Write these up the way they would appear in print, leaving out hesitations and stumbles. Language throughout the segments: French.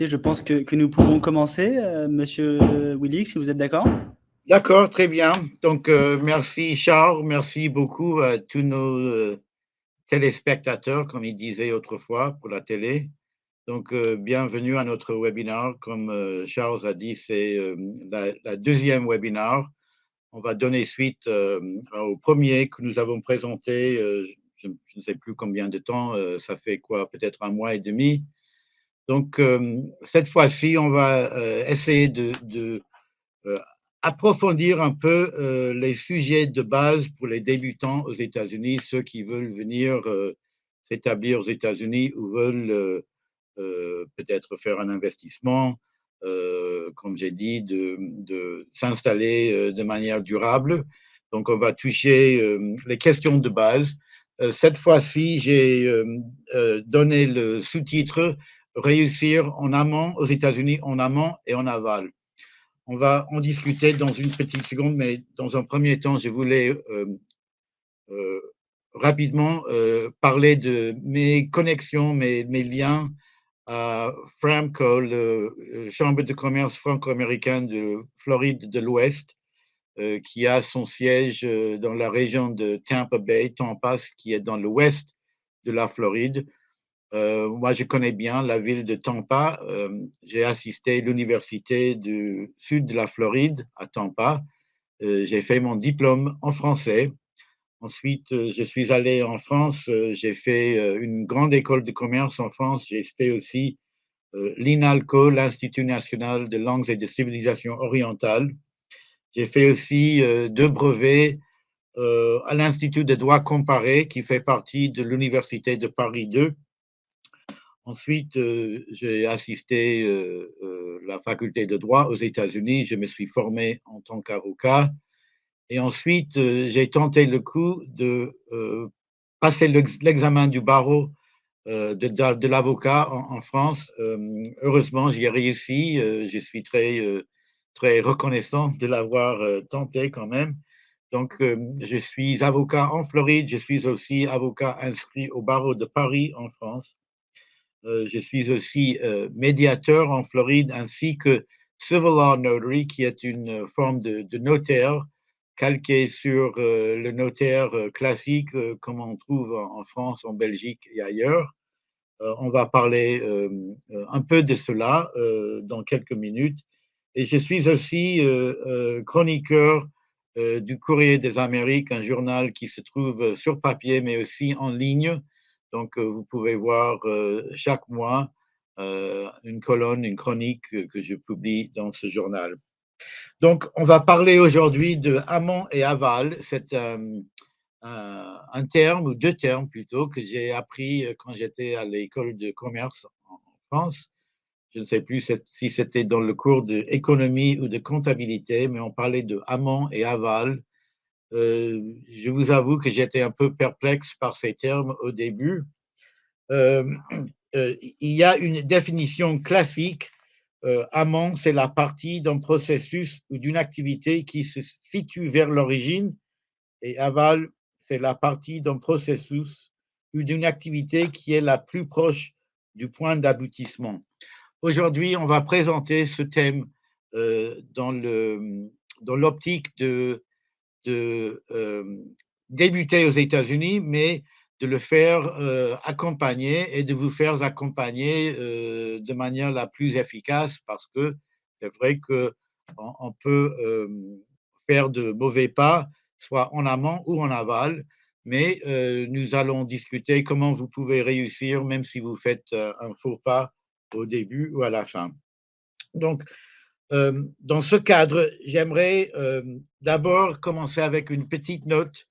Je pense que nous pouvons commencer, Monsieur Willy, si vous êtes d'accord. D'accord, très bien. Donc, merci Charles, merci beaucoup à tous nos téléspectateurs, comme ils disaient autrefois pour la télé. Donc, bienvenue à notre webinaire. Comme Charles a dit, c'est la deuxième webinaire. On va donner suite au premier que nous avons présenté, je ne sais plus combien de temps, ça fait quoi, peut-être un mois et demi. Donc, cette fois-ci, on va essayer de euh, approfondir un peu les sujets de base pour les débutants aux États-Unis, ceux qui veulent venir s'établir aux États-Unis ou veulent peut-être faire un investissement, comme j'ai dit, de s'installer de manière durable. Donc, on va toucher les questions de base. Cette fois-ci, j'ai donné le sous-titre Réussir en amont aux États-Unis, en amont et en aval. On va en discuter dans une petite seconde, mais dans un premier temps, je voulais euh, rapidement parler de mes connexions, mes liens à Framco, la Chambre de commerce franco-américaine de Floride de l'Ouest, qui a son siège dans la région de Tampa Bay, Tampa, qui est dans l'ouest de la Floride. Moi, je connais bien la ville de Tampa. J'ai assisté à l'université du sud de la Floride, à Tampa. J'ai fait mon diplôme en français. Ensuite, je suis allé en France. J'ai fait une grande école de commerce en France. J'ai fait aussi l'INALCO, l'Institut national de langues et de civilisation orientale. J'ai fait aussi deux brevets à l'Institut de droit comparé, qui fait partie de l'Université de Paris 2. Ensuite, j'ai assisté la faculté de droit aux États-Unis. Je me suis formé en tant qu'avocat. Et ensuite, j'ai tenté le coup de passer l'examen du barreau de l'avocat en France. Heureusement, j'y ai réussi. Je suis très reconnaissant de l'avoir tenté quand même. Donc, je suis avocat en Floride. Je suis aussi avocat inscrit au barreau de Paris en France. Je suis aussi médiateur en Floride, ainsi que Civil Law Notary, qui est une forme de notaire calquée sur le notaire classique comme on trouve en France, en Belgique et ailleurs. On va parler un peu de cela dans quelques minutes. Et je suis aussi chroniqueur du Courrier des Amériques, un journal qui se trouve sur papier, mais aussi en ligne. Donc, vous pouvez voir chaque mois une colonne, une chronique que je publie dans ce journal. Donc, on va parler aujourd'hui de amont et aval. C'est un terme, ou deux termes plutôt, que j'ai appris quand j'étais à l'école de commerce en France. Je ne sais plus si c'était dans le cours d'économie ou de comptabilité, mais on parlait de amont et aval. Je vous avoue que j'étais un peu perplexe par ces termes au début. Euh, il y a une définition classique. Amont, c'est la partie d'un processus ou d'une activité qui se situe vers l'origine, et aval, c'est la partie d'un processus ou d'une activité qui est la plus proche du point d'aboutissement. Aujourd'hui, on va présenter ce thème dans l'optique de débuter aux États-Unis, mais de le faire accompagner et de vous faire accompagner de manière la plus efficace, parce que c'est vrai qu'on peut faire de mauvais pas, soit en amont ou en aval, mais nous allons discuter comment vous pouvez réussir, même si vous faites un faux pas au début ou à la fin. Donc, dans ce cadre, j'aimerais d'abord commencer avec une petite note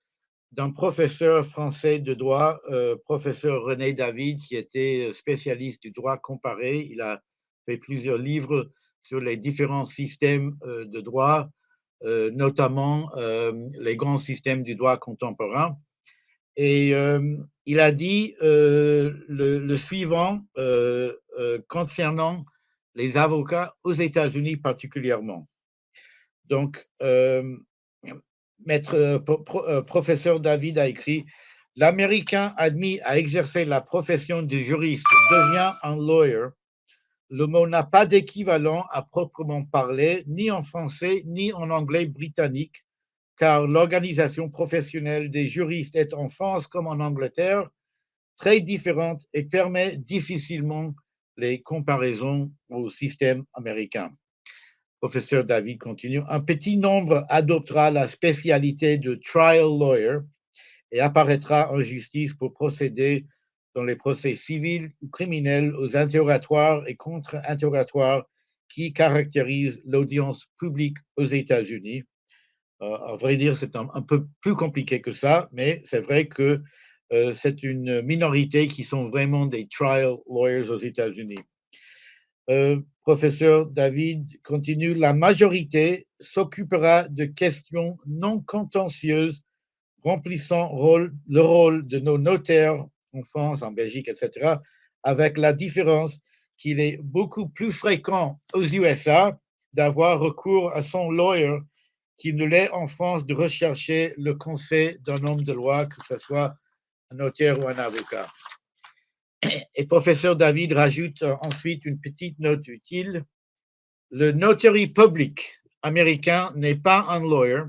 d'un professeur français de droit, professeur René David, qui était spécialiste du droit comparé. Il a fait plusieurs livres sur les différents systèmes de droit, notamment les grands systèmes du droit contemporain. Et il a dit le suivant concernant les avocats aux États-Unis particulièrement. Donc, professeur David a écrit: l'Américain admis à exercer la profession de juriste devient un lawyer le mot n'a pas d'équivalent à proprement parler, ni en français, ni en anglais britannique, car l'organisation professionnelle des juristes est en France comme en Angleterre très différente et permet difficilement les comparaisons au système américain. Professeur David continue. Un petit nombre adoptera la spécialité de trial lawyer et apparaîtra en justice pour procéder dans les procès civils ou criminels aux interrogatoires et contre-interrogatoires qui caractérisent l'audience publique aux États-Unis. À vrai dire, c'est un peu plus compliqué que ça, mais c'est vrai que c'est une minorité qui sont vraiment des trial lawyers aux États-Unis. Professeur David continue, la majorité s'occupera de questions non contentieuses remplissant le rôle de nos notaires en France, en Belgique, etc., avec la différence qu'il est beaucoup plus fréquent aux USA d'avoir recours à son lawyer qu'il ne l'est en France de rechercher le conseil d'un homme de loi, que ce soit un notaire ou un avocat. Et professeur David rajoute ensuite une petite note utile. Le notary public américain n'est pas un lawyer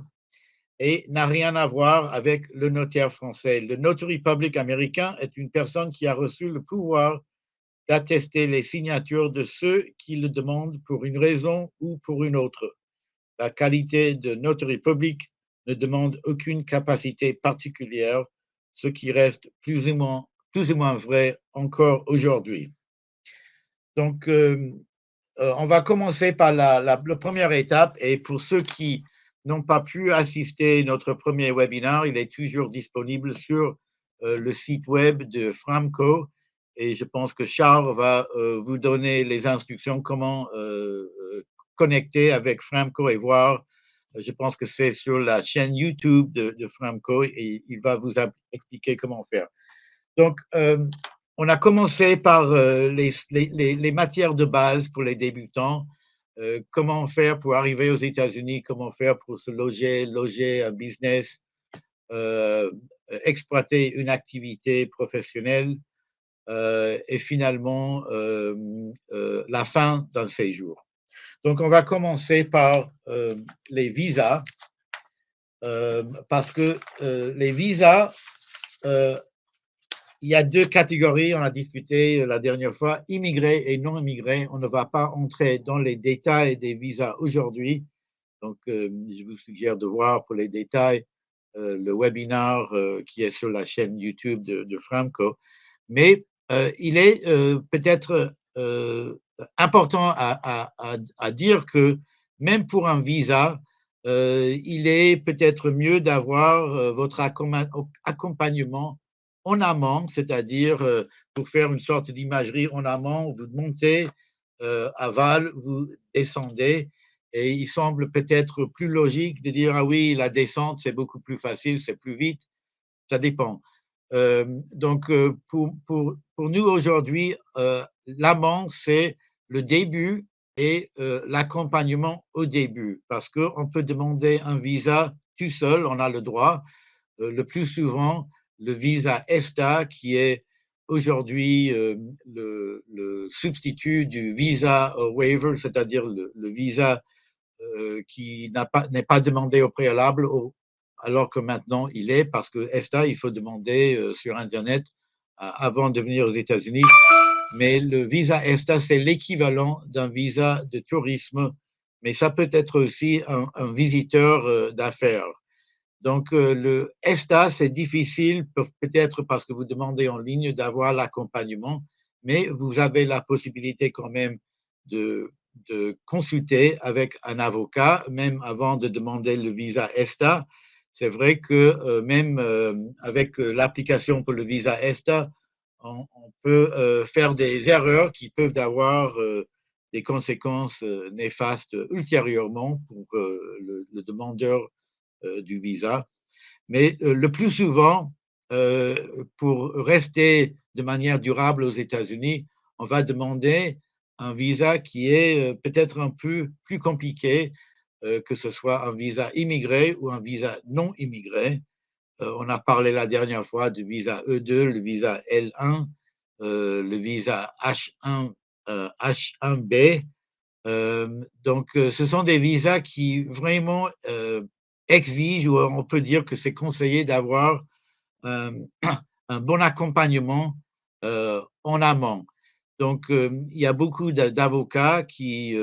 et n'a rien à voir avec le notaire français. Le notary public américain est une personne qui a reçu le pouvoir d'attester les signatures de ceux qui le demandent pour une raison ou pour une autre. La qualité de notary public ne demande aucune capacité particulière, ce qui reste plus ou moins vrai encore aujourd'hui. Donc, on va commencer par la première étape. Et pour ceux qui n'ont pas pu assister à notre premier webinaire, il est toujours disponible sur le site web de Framco. Et je pense que Charles va vous donner les instructions comment connecter avec Framco et voir. Je pense que c'est sur la chaîne YouTube de Framco et il va vous expliquer comment faire. Donc, on a commencé par les matières de base pour les débutants. Comment faire pour arriver aux États-Unis, comment faire pour se loger un business, exploiter une activité professionnelle et finalement la fin d'un séjour. Donc, on va commencer par les visas parce que les visas, il y a deux catégories, on a discuté la dernière fois, immigrés et non immigrés. On ne va pas entrer dans les détails des visas aujourd'hui. Donc, je vous suggère de voir pour les détails le webinaire qui est sur la chaîne YouTube de Framco. Mais il est peut-être important à dire que même pour un visa, il est peut-être mieux d'avoir votre accompagnement en amont, c'est-à-dire pour faire une sorte d'imagerie en amont, vous montez à Val, vous descendez, et il semble peut-être plus logique de dire ah oui, la descente c'est beaucoup plus facile, c'est plus vite, ça dépend. Donc pour nous aujourd'hui, l'amont c'est le début et l'accompagnement au début, parce qu'on peut demander un visa tout seul, on a le droit. Le plus souvent, le visa ESTA, qui est aujourd'hui le substitut du visa waiver, c'est-à-dire le visa qui n'est pas demandé au préalable, alors que maintenant il est, parce que ESTA, il faut demander sur Internet avant de venir aux États-Unis. Mais le visa ESTA, c'est l'équivalent d'un visa de tourisme, mais ça peut être aussi un visiteur d'affaires. Donc, le ESTA, c'est difficile, peut-être parce que vous demandez en ligne d'avoir l'accompagnement, mais vous avez la possibilité quand même de consulter avec un avocat, même avant de demander le visa ESTA. C'est vrai que même avec l'application pour le visa ESTA, on peut faire des erreurs qui peuvent avoir des conséquences néfastes ultérieurement pour le demandeur du visa. Mais le plus souvent, pour rester de manière durable aux États-Unis, on va demander un visa qui est peut-être un peu plus compliqué, que ce soit un visa immigré ou un visa non immigré. On a parlé la dernière fois du visa E2, le visa L1, le visa H1 H1B. Donc, ce sont des visas qui vraiment exigent, ou on peut dire que c'est conseillé d'avoir un, un bon accompagnement en amont. Donc, il y a beaucoup d'avocats qui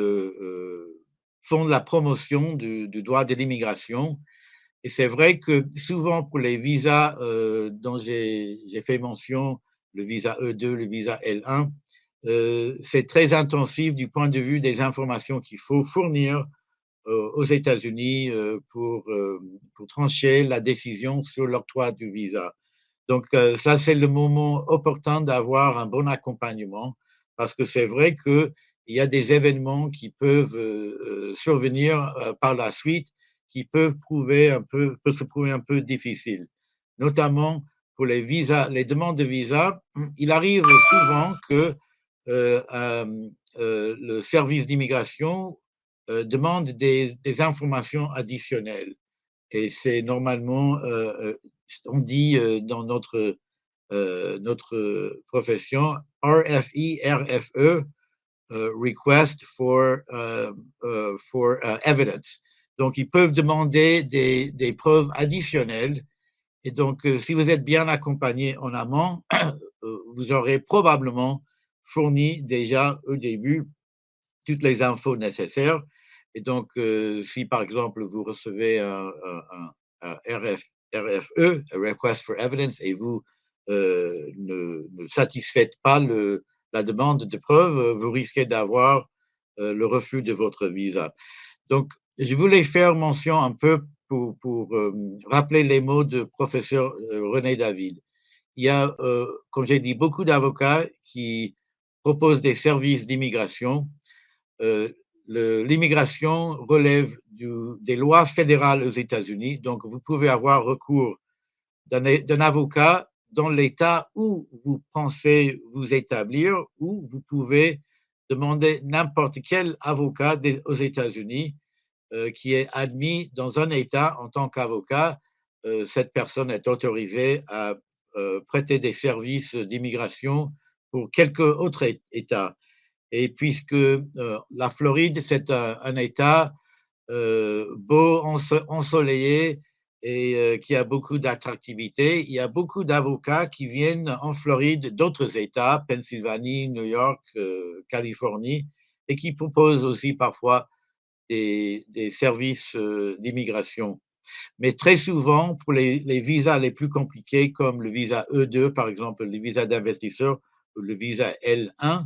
font de la promotion du droit de l'immigration. Et c'est vrai que souvent pour les visas dont j'ai fait mention, le visa E2, le visa L1, c'est très intensif du point de vue des informations qu'il faut fournir aux États-Unis pour trancher la décision sur l'octroi du visa. Donc, ça, c'est le moment opportun d'avoir un bon accompagnement parce que c'est vrai qu'il y a des événements qui peuvent survenir par la suite qui peuvent se prouver un peu difficiles, notamment pour les visas, les demandes de visa. Il arrive souvent que le service d'immigration demande des informations additionnelles. Et c'est normalement, on dit dans notre profession, RFE, RFE, Request for Evidence. Donc, ils peuvent demander des preuves additionnelles. Et donc, si vous êtes bien accompagné en amont, vous aurez probablement fourni déjà au début toutes les infos nécessaires. Et donc, si par exemple vous recevez un RFE, un Request for Evidence, et vous ne satisfaites pas la demande de preuve, vous risquez d'avoir le refus de votre visa. Donc, je voulais faire mention un peu pour rappeler les mots de professeur René David. Il y a, comme j'ai dit, beaucoup d'avocats qui proposent des services d'immigration. euh, L'immigration relève des lois fédérales aux États-Unis, donc vous pouvez avoir recours d'un avocat dans l'État où vous pensez vous établir, ou vous pouvez demander n'importe quel avocat aux États-Unis qui est admis dans un État en tant qu'avocat. Cette personne est autorisée à prêter des services d'immigration pour quelque autre État. Et puisque la Floride, c'est un État beau, ensoleillé, et qui a beaucoup d'attractivité, il y a beaucoup d'avocats qui viennent en Floride d'autres États, Pennsylvanie, New York, Californie, et qui proposent aussi parfois des services d'immigration. Mais très souvent, pour les visas les plus compliqués, comme le visa E2, par exemple, le visa d'investisseur, ou le visa L1,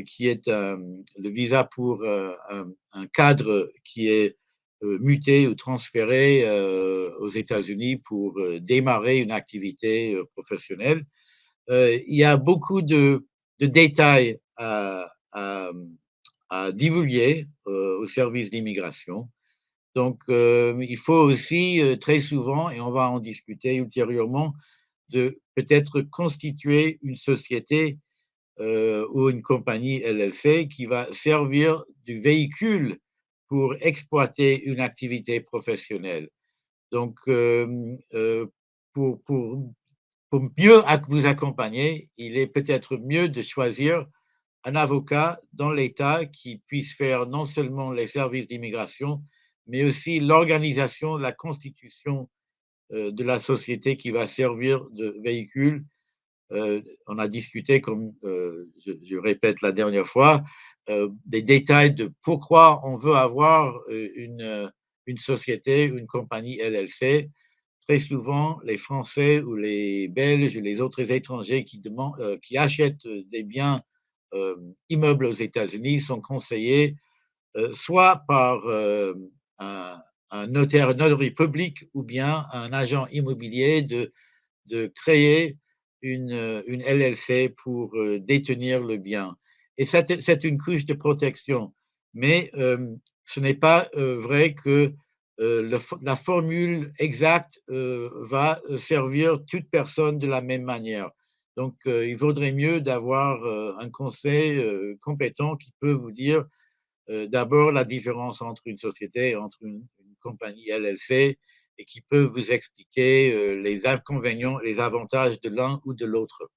qui est le visa pour un cadre qui est muté ou transféré aux États-Unis pour démarrer une activité professionnelle. Il y a beaucoup de détails à divulguer au service d'immigration. Donc, il faut aussi très souvent, et on va en discuter ultérieurement, de peut-être constituer une société ou une compagnie LLC qui va servir du véhicule pour exploiter une activité professionnelle. Donc, pour, pour, pour mieux vous accompagner, il est peut-être mieux de choisir un avocat dans l'État qui puisse faire non seulement les services d'immigration, mais aussi l'organisation, la constitution de la société qui va servir de véhicule. On a discuté, comme je répète la dernière fois, des détails de pourquoi on veut avoir une société, une compagnie LLC. Très souvent, les Français ou les Belges ou les autres étrangers qui achètent des biens immeubles aux États-Unis sont conseillés soit par un, un notaire, un notary public, ou bien un agent immobilier de créer une LLC pour détenir le bien. Et c'est une couche de protection. Mais ce n'est pas vrai que la formule exacte va servir toute personne de la même manière. Donc, il vaudrait mieux d'avoir un conseil compétent qui peut vous dire d'abord la différence entre une société et entre une compagnie LLC, et qui peut vous expliquer les inconvénients, les avantages de l'un ou de l'autre.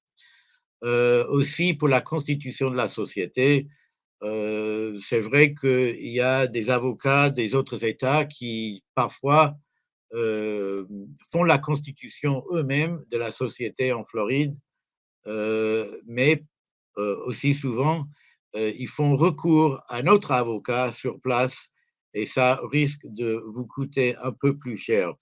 Aussi pour la constitution de la société. C'est vrai qu'il y a des avocats des autres États qui parfois font la constitution eux-mêmes de la société en Floride, mais aussi souvent, ils font recours à un autre avocat sur place et ça risque de vous coûter un peu plus cher.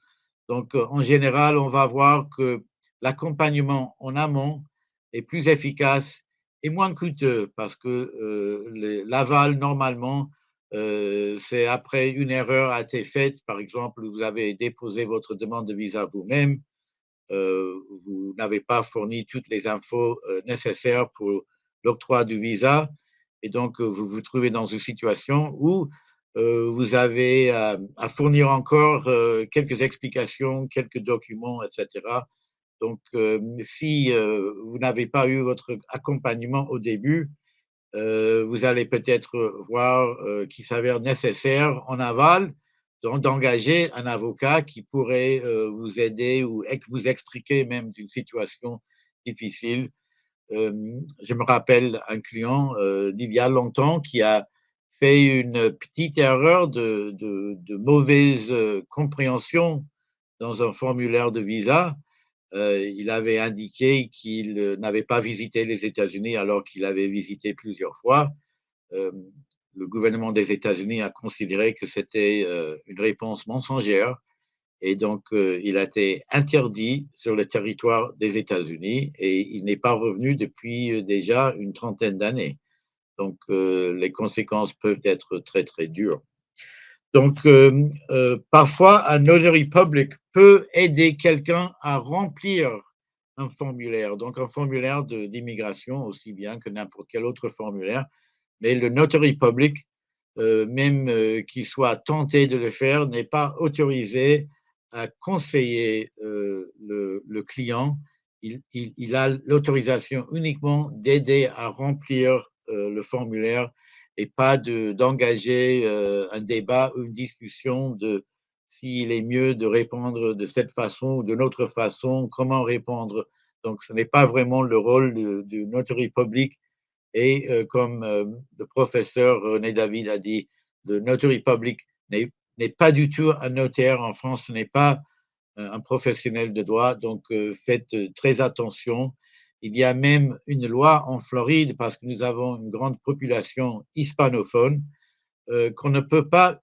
Donc, en général, on va voir que l'accompagnement en amont est plus efficace et moins coûteux parce que l'aval, normalement, c'est après une erreur a été faite. Par exemple, vous avez déposé votre demande de visa vous-même, vous n'avez pas fourni toutes les infos nécessaires pour l'octroi du visa et donc vous vous trouvez dans une situation où vous avez à fournir encore quelques explications, quelques documents, etc. Donc, si vous n'avez pas eu votre accompagnement au début, vous allez peut-être voir qu'il s'avère nécessaire en aval d'engager un avocat qui pourrait vous aider ou vous extriquer même d'une situation difficile. Je me rappelle un client d'il y a longtemps qui a fait une petite erreur de mauvaise compréhension dans un formulaire de visa. Il avait indiqué qu'il n'avait pas visité les États-Unis alors qu'il avait visité plusieurs fois. Euh, le gouvernement des États-Unis a considéré que c'était une réponse mensongère et donc il a été interdit sur le territoire des États-Unis et il n'est pas revenu depuis déjà une trentaine d'années. Donc les conséquences peuvent être très très dures. Donc parfois un notary public peut aider quelqu'un à remplir un formulaire, donc un formulaire d'immigration aussi bien que n'importe quel autre formulaire. Mais le notary public, même qu'il soit tenté de le faire, n'est pas autorisé à conseiller le client. Il a l'autorisation uniquement d'aider à remplir le formulaire et pas d'engager un débat ou une discussion de s'il est mieux de répondre de cette façon ou d'une autre façon, comment répondre. Donc, ce n'est pas vraiment le rôle du notary public et comme le professeur René David a dit, le notary public n'est pas du tout un notaire en France, ce n'est pas un professionnel de droit, donc faites très attention. Il y a même une loi en Floride, parce que nous avons une grande population hispanophone, qu'on ne peut pas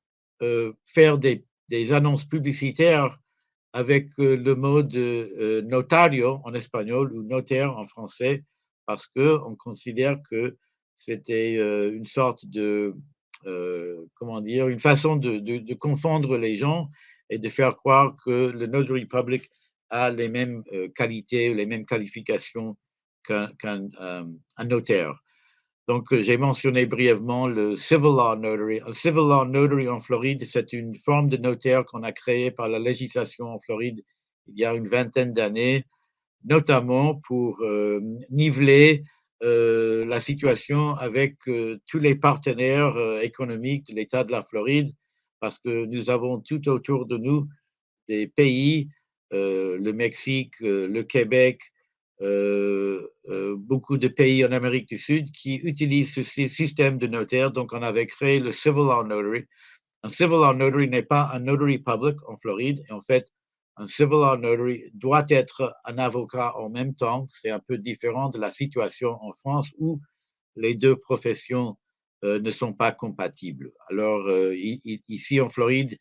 faire des annonces publicitaires avec le mot de notario en espagnol ou notaire en français, parce qu'on considère que c'était une sorte de, comment dire, une façon de confondre les gens et de faire croire que le notary public a les mêmes qualités, les mêmes qualifications qu'un notaire. Donc, j'ai mentionné brièvement le civil law notary. Un civil law notary en Floride, c'est une forme de notaire qu'on a créée par la législation en Floride il y a une vingtaine d'années, notamment pour niveler la situation avec tous les partenaires économiques de l'État de la Floride, parce que nous avons tout autour de nous des pays, le Mexique, le Québec, beaucoup de pays en Amérique du Sud qui utilisent ce système de notaire. Donc, on avait créé le Civil Law Notary. Un Civil Law Notary n'est pas un notary public en Floride. Et en fait, un Civil Law Notary doit être un avocat en même temps. C'est un peu différent de la situation en France où les deux professions ne sont pas compatibles. Alors, ici en Floride,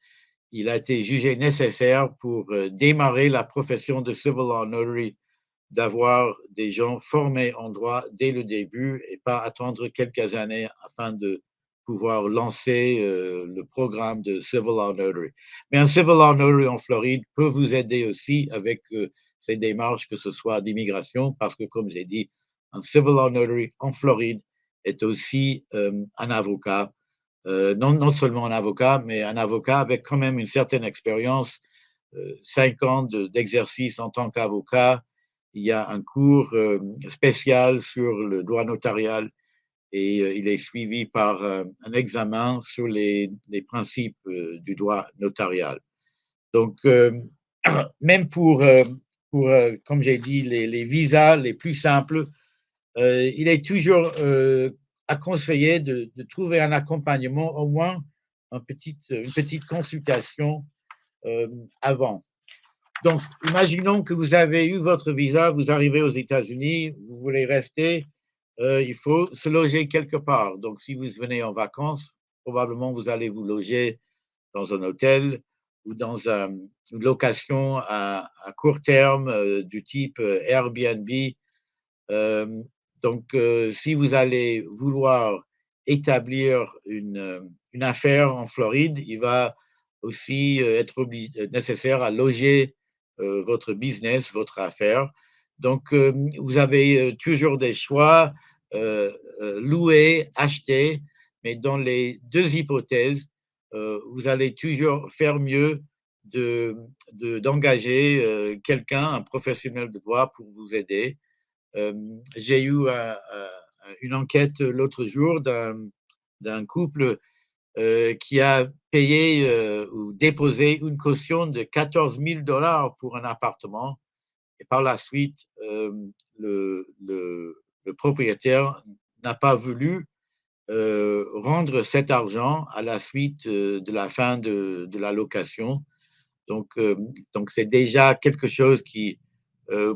il a été jugé nécessaire pour démarrer la profession de Civil Law Notary d'avoir des gens formés en droit dès le début et pas attendre quelques années afin de pouvoir lancer le programme de Civil Law Notary. Mais un Civil Law Notary en Floride peut vous aider aussi avec ces démarches, que ce soit d'immigration, parce que, comme j'ai dit, un Civil Law Notary en Floride est aussi un avocat. Non seulement un avocat, mais un avocat avec quand même une certaine expérience, 5 ans d'exercice en tant qu'avocat. Il y a un cours spécial sur le droit notarial et il est suivi par un examen sur les principes du droit notarial. Donc, même pour comme j'ai dit, les visas les plus simples, il est toujours à conseiller de trouver un accompagnement, au moins une petite consultation avant. Donc, imaginons que vous avez eu votre visa, vous arrivez aux États-Unis, vous voulez rester, il faut se loger quelque part. Donc, si vous venez en vacances, probablement vous allez vous loger dans un hôtel ou dans une location à court terme du type Airbnb. Euh, donc, si vous allez vouloir établir une affaire en Floride, il va aussi être nécessaire à loger votre business, votre affaire. Donc, vous avez toujours des choix, louer, acheter, mais dans les deux hypothèses, vous allez toujours faire mieux d'engager quelqu'un, un professionnel de droit pour vous aider. J'ai eu une enquête l'autre jour d'un couple qui a payé ou déposé une caution de 14 000 pour un appartement. Et par la suite, le propriétaire n'a pas voulu rendre cet argent à la suite de la fin de la location. Donc, c'est déjà quelque chose qui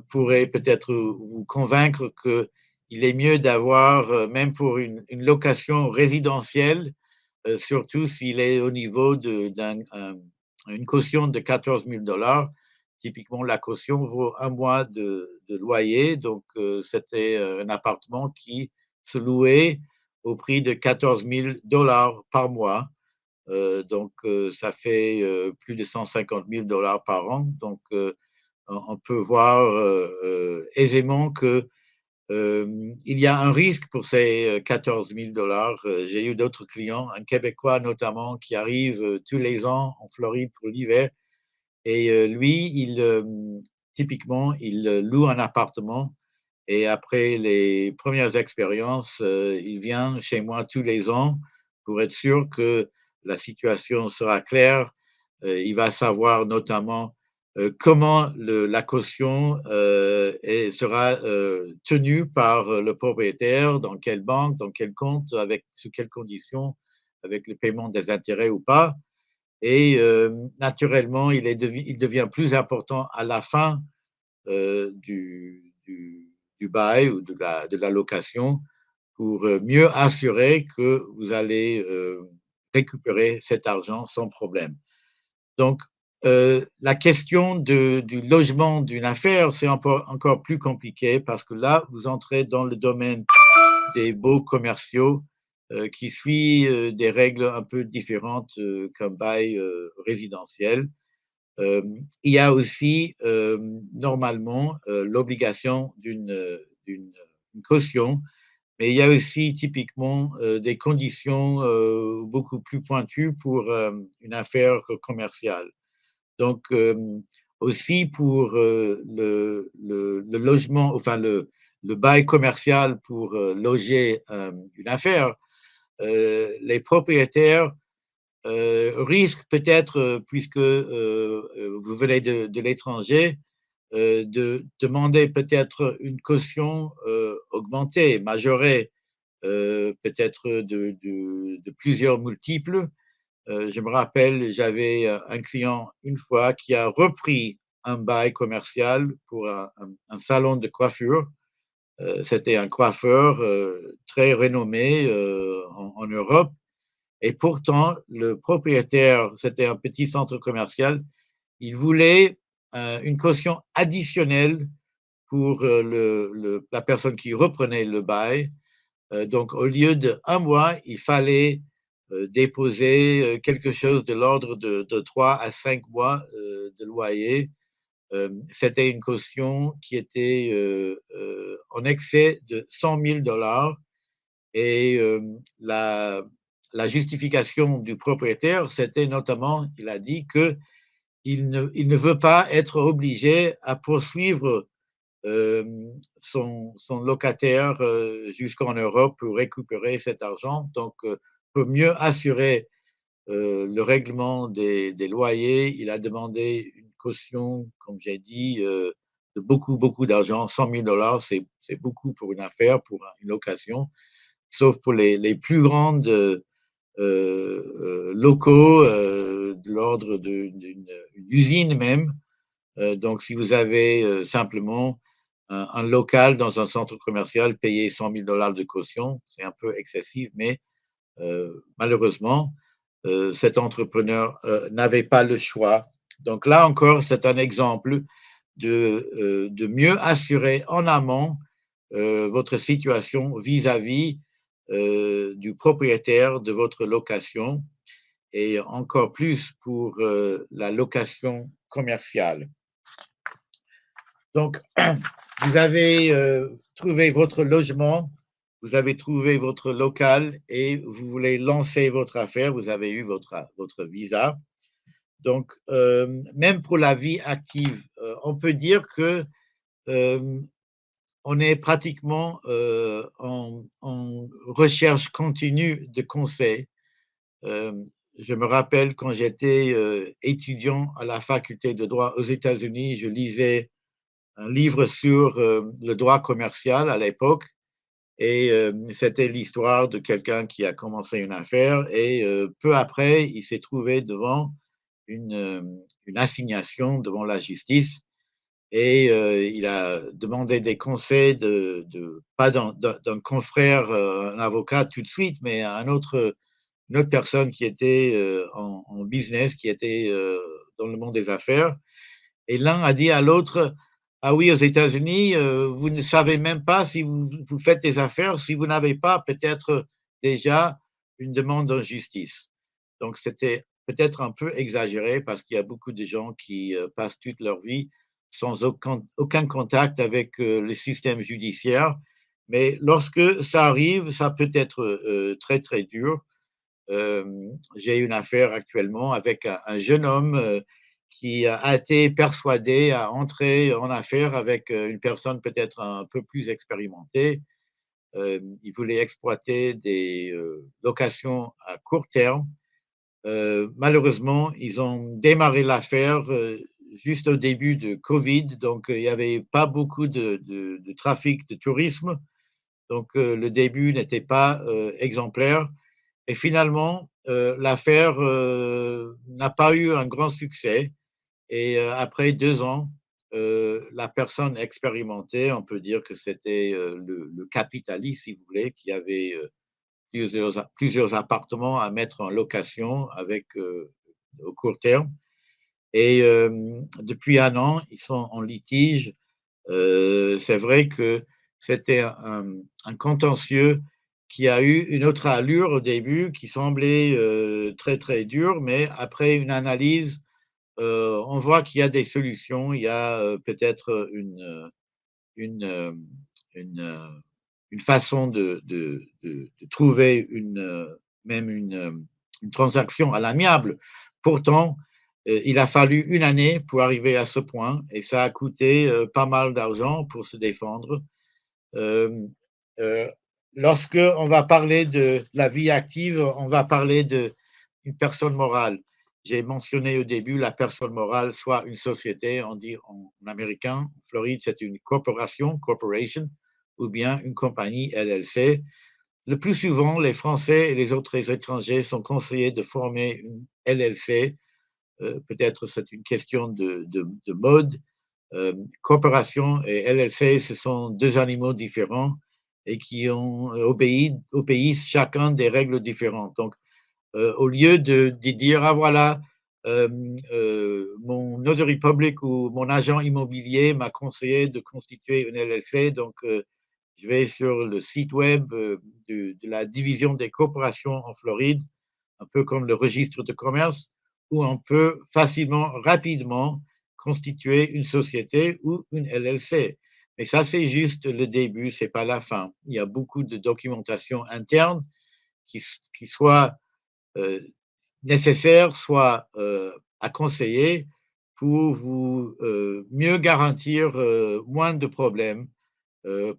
pourrait peut-être vous convaincre qu'il est mieux d'avoir, même pour une location résidentielle, surtout s'il est au niveau d'une caution de 14 000 dollars. Typiquement, la caution vaut un mois de loyer. Donc, c'était un appartement qui se louait au prix de 14 000 dollars par mois. Donc, ça fait plus de 150 000 dollars par an. Donc, on peut voir aisément que il y a un risque pour ces 14 000 dollars. J'ai eu d'autres clients, un Québécois notamment, qui arrive tous les ans en Floride pour l'hiver. Et lui, typiquement, il loue un appartement. Et après les premières expériences, il vient chez moi tous les ans pour être sûr que la situation sera claire. Il va savoir notamment comment la caution sera tenue par le propriétaire, dans quelle banque, dans quel compte, sous quelles conditions, avec le paiement des intérêts ou pas. Et naturellement, il devient plus important à la fin du bail ou de la location pour mieux assurer que vous allez récupérer cet argent sans problème. Donc, la question du logement d'une affaire, c'est encore plus compliqué parce que là, vous entrez dans le domaine des baux commerciaux qui suit des règles un peu différentes qu'un bail résidentiel. Il y a aussi normalement l'obligation d'une caution, mais il y a aussi typiquement des conditions beaucoup plus pointues pour une affaire commerciale. Donc, aussi pour le logement, enfin le bail commercial pour loger une affaire, les propriétaires risque peut-être, puisque vous venez de l'étranger, de demander peut-être une caution augmentée, majorée, peut-être de plusieurs multiples. Je me rappelle, j'avais un client une fois qui a repris un bail commercial pour un salon de coiffure. C'était un coiffeur très renommé en Europe. Et pourtant, le propriétaire, c'était un petit centre commercial, il voulait une caution additionnelle pour la personne qui reprenait le bail. Donc, au lieu d'un mois, il fallait déposer quelque chose de l'ordre de 3 à 5 mois de loyer. C'était une caution qui était en excès de 100 000 dollars. Et la justification du propriétaire, c'était notamment, il a dit qu'il ne veut pas être obligé à poursuivre son locataire jusqu'en Europe pour récupérer cet argent. Donc, pour mieux assurer le règlement des loyers, il a demandé une caution, comme j'ai dit, beaucoup, beaucoup d'argent. 100 000 dollars, c'est beaucoup pour une affaire, pour une location, sauf pour les plus grandes locaux de l'ordre d'une une usine même. Donc, si vous avez simplement un local dans un centre commercial, payer 100 000 dollars de caution, c'est un peu excessif, mais malheureusement, cet entrepreneur n'avait pas le choix. Donc là encore, c'est un exemple de mieux assurer en amont votre situation vis-à-vis du propriétaire de votre location et encore plus pour la location commerciale. Donc, vous avez trouvé votre logement, vous avez trouvé votre local et vous voulez lancer votre affaire, vous avez eu votre visa. Donc, même pour la vie active, on peut dire que on est pratiquement en recherche continue de conseils. Euh, je me rappelle quand j'étais étudiant à la faculté de droit aux États-Unis, je lisais un livre sur le droit commercial à l'époque. Et c'était l'histoire de quelqu'un qui a commencé une affaire et peu après, il s'est trouvé devant une assignation devant la justice et il a demandé des conseils pas d'un confrère, un avocat tout de suite, mais à une autre personne qui était en business, qui était dans le monde des affaires. Et l'un a dit à l'autre, ah oui, aux États-Unis, vous ne savez même pas si vous faites des affaires, si vous n'avez pas peut-être déjà une demande en justice. Donc, c'était peut-être un peu exagéré parce qu'il y a beaucoup de gens qui passent toute leur vie sans aucun contact avec le système judiciaire. Mais lorsque ça arrive, ça peut être très, très dur. J'ai une affaire actuellement avec un jeune homme qui a été persuadé à entrer en affaire avec une personne peut-être un peu plus expérimentée. Il voulait exploiter des locations à court terme. Malheureusement, ils ont démarré l'affaire juste au début de Covid, donc il n'y avait pas beaucoup de trafic de tourisme, donc le début n'était pas exemplaire. Et finalement, l'affaire n'a pas eu un grand succès. Et après 2 ans, la personne expérimentée, on peut dire que c'était le capitaliste, si vous voulez, qui avait plusieurs appartements à mettre en location avec, au court terme. Et depuis 1 an, ils sont en litige. C'est vrai que c'était un contentieux qui a eu une autre allure au début, qui semblait très, très dur, mais après une analyse, on voit qu'il y a des solutions. Il y a peut-être une, une, une façon de trouver même une transaction à l'amiable. Pourtant, il a fallu 1 année pour arriver à ce point et ça a coûté pas mal d'argent pour se défendre. Euh, euh, Lorsque on va parler de la vie active, on va parler d'une personne morale. J'ai mentionné au début la personne morale, soit une société, on dit en américain, en Floride, c'est une corporation, ou bien une compagnie LLC. Le plus souvent, les Français et les autres étrangers sont conseillés de former une LLC. Peut-être c'est une question de mode. Corporation et LLC, ce sont deux animaux différents et qui obéissent chacun des règles différentes. Donc, au lieu de dire, ah voilà, mon notary public ou mon agent immobilier m'a conseillé de constituer une LLC, donc je vais sur le site web de la division des corporations en Floride, un peu comme le registre de commerce, où on peut facilement, rapidement constituer une société ou une LLC. Mais ça, c'est juste le début, c'est pas la fin. Il y a beaucoup de documentation interne qui soit euh, nécessaire, soit à conseiller pour vous mieux garantir moins de problèmes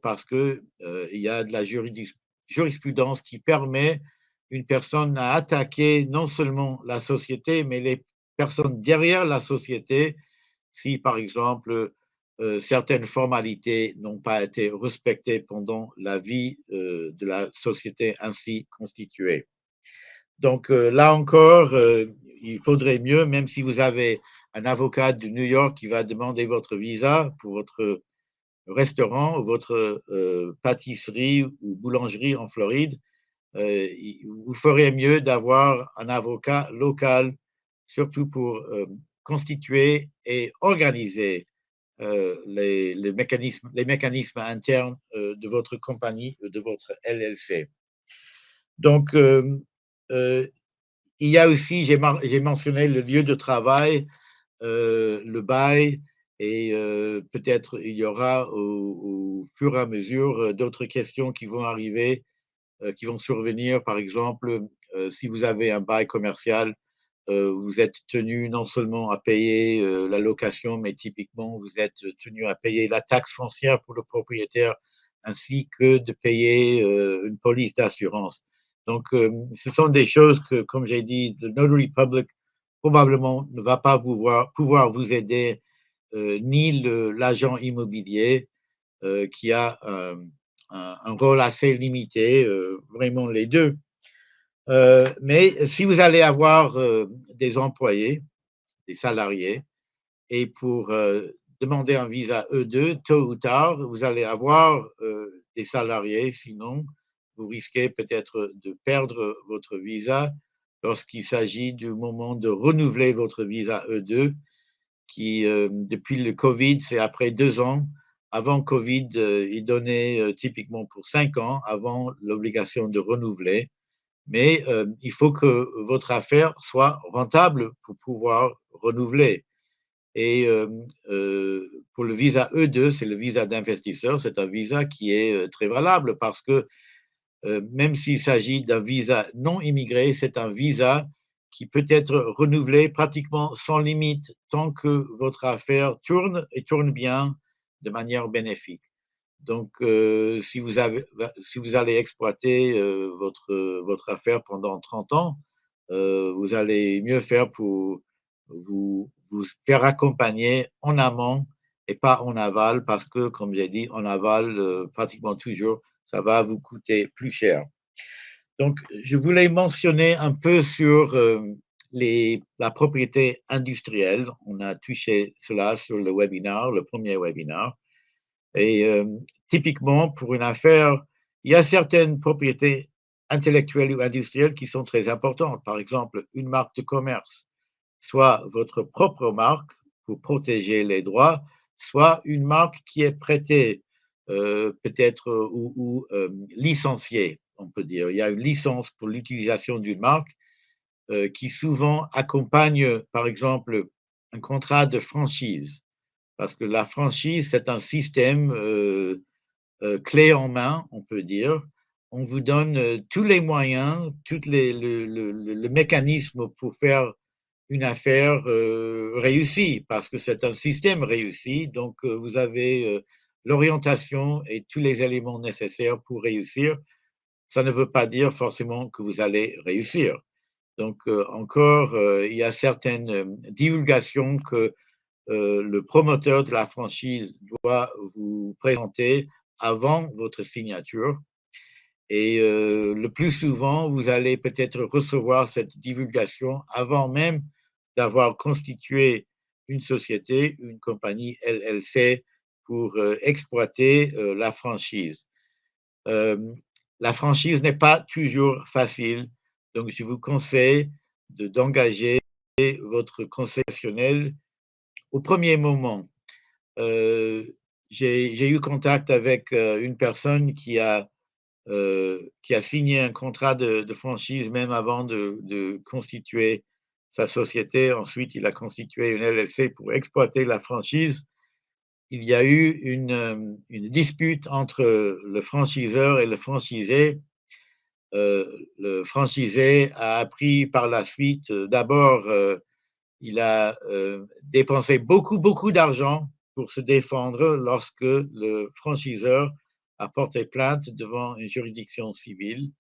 parce que il y a de la jurisprudence qui permet une personne à attaquer non seulement la société, mais les personnes derrière la société, si par exemple certaines formalités n'ont pas été respectées pendant la vie de la société ainsi constituée. Donc là encore, il faudrait mieux, même si vous avez un avocat de New York qui va demander votre visa pour votre restaurant ou votre pâtisserie ou boulangerie en Floride, vous ferez mieux d'avoir un avocat local, surtout pour constituer et organiser les mécanismes internes de votre compagnie, de votre LLC. Donc, euh, il y a aussi, j'ai mentionné le lieu de travail, le bail, et peut-être il y aura au fur et à mesure d'autres questions qui vont arriver, qui vont survenir. Par exemple, si vous avez un bail commercial, vous êtes tenu non seulement à payer la location, mais typiquement, vous êtes tenu à payer la taxe foncière pour le propriétaire, ainsi que de payer une police d'assurance. Donc, ce sont des choses que, comme j'ai dit, le Notary Public probablement ne va pas pouvoir vous aider, ni l'agent immobilier, qui a un rôle assez limité, vraiment les deux. Mais si vous allez avoir des employés, des salariés, et pour demander un visa E2, tôt ou tard, vous allez avoir des salariés, sinon vous risquez peut-être de perdre votre visa lorsqu'il s'agit du moment de renouveler votre visa E2, qui, depuis le Covid, c'est après 2 ans. Avant Covid, il donnait typiquement pour 5 ans, avant l'obligation de renouveler. Mais il faut que votre affaire soit rentable pour pouvoir renouveler. Et pour le visa E2, c'est le visa d'investisseur, c'est un visa qui est très valable parce que même s'il s'agit d'un visa non immigré, c'est un visa qui peut être renouvelé pratiquement sans limite tant que votre affaire tourne et tourne bien de manière bénéfique. Donc, si vous allez exploiter votre affaire pendant 30 ans, vous allez mieux faire pour vous faire accompagner en amont et pas en aval, parce que, comme j'ai dit, en aval, pratiquement toujours, ça va vous coûter plus cher. Donc, je voulais mentionner un peu sur la propriété industrielle. On a touché cela sur le webinaire, le premier webinaire. Et typiquement, pour une affaire, il y a certaines propriétés intellectuelles ou industrielles qui sont très importantes. Par exemple, une marque de commerce, soit votre propre marque pour protéger les droits, soit une marque qui est prêtée, peut-être, ou licenciée, on peut dire. Il y a une licence pour l'utilisation d'une marque qui souvent accompagne, par exemple, un contrat de franchise. Parce que la franchise, c'est un système clé en main, on peut dire. On vous donne tous les moyens, le mécanisme pour faire une affaire réussie, parce que c'est un système réussi. Donc, vous avez l'orientation et tous les éléments nécessaires pour réussir. Ça ne veut pas dire forcément que vous allez réussir. Donc, encore, il y a certaines divulgations que le promoteur de la franchise doit vous présenter avant votre signature. Et le plus souvent, vous allez peut-être recevoir cette divulgation avant même d'avoir constitué une société, une compagnie LLC pour exploiter la franchise. Euh, la franchise n'est pas toujours facile, donc je vous conseille d'engager votre concessionnaire au premier moment. Euh, j'ai eu contact avec une personne qui a signé un contrat de franchise même avant de constituer sa société. Ensuite, il a constitué une LLC pour exploiter la franchise. Il y a eu une dispute entre le franchiseur et le franchisé. Le franchisé a appris par la suite, d'abord, il a dépensé beaucoup, beaucoup d'argent pour se défendre lorsque le franchiseur a porté plainte devant une juridiction civile.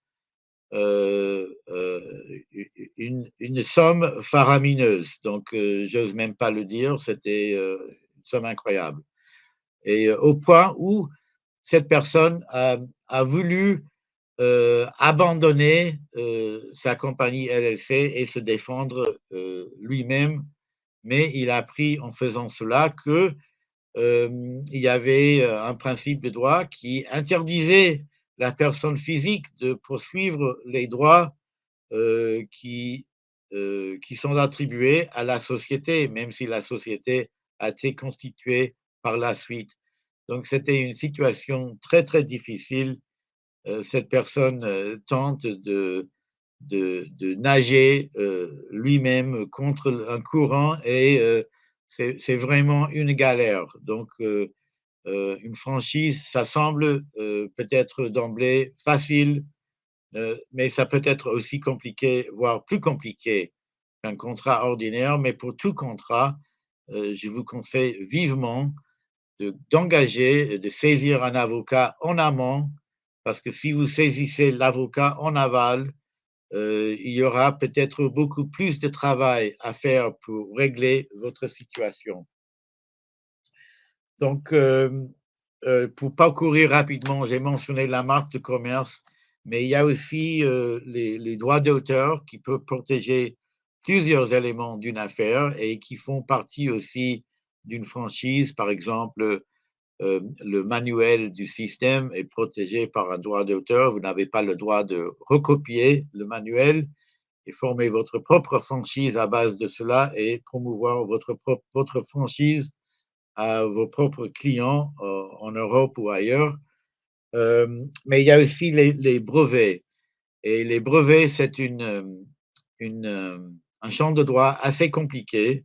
Une somme faramineuse. Donc, j'ose même pas le dire, c'était une somme incroyable. Et au point où cette personne a voulu abandonner sa compagnie LLC et se défendre lui-même, mais il a appris en faisant cela que il y avait un principe de droit qui interdisait la personne physique de poursuivre les droits qui sont attribués à la société, même si la société a été constituée par la suite. Donc, c'était une situation très, très difficile. Cette personne tente de nager lui-même contre un courant et c'est vraiment une galère. Donc, une franchise, ça semble peut-être d'emblée facile, mais ça peut être aussi compliqué, voire plus compliqué qu'un contrat ordinaire. Mais pour tout contrat, je vous conseille vivement d'engager, de saisir un avocat en amont, parce que si vous saisissez l'avocat en aval, il y aura peut-être beaucoup plus de travail à faire pour régler votre situation. Donc, pour parcourir rapidement, j'ai mentionné la marque de commerce, mais il y a aussi les droits d'auteur qui peuvent protéger plusieurs éléments d'une affaire et qui font partie aussi d'une franchise. Par exemple, le manuel du système est protégé par un droit d'auteur. Vous n'avez pas le droit de recopier le manuel et former votre propre franchise à base de cela et promouvoir votre franchise à vos propres clients en Europe ou ailleurs. Mais il y a aussi les brevets. Et les brevets, c'est un champ de droit assez compliqué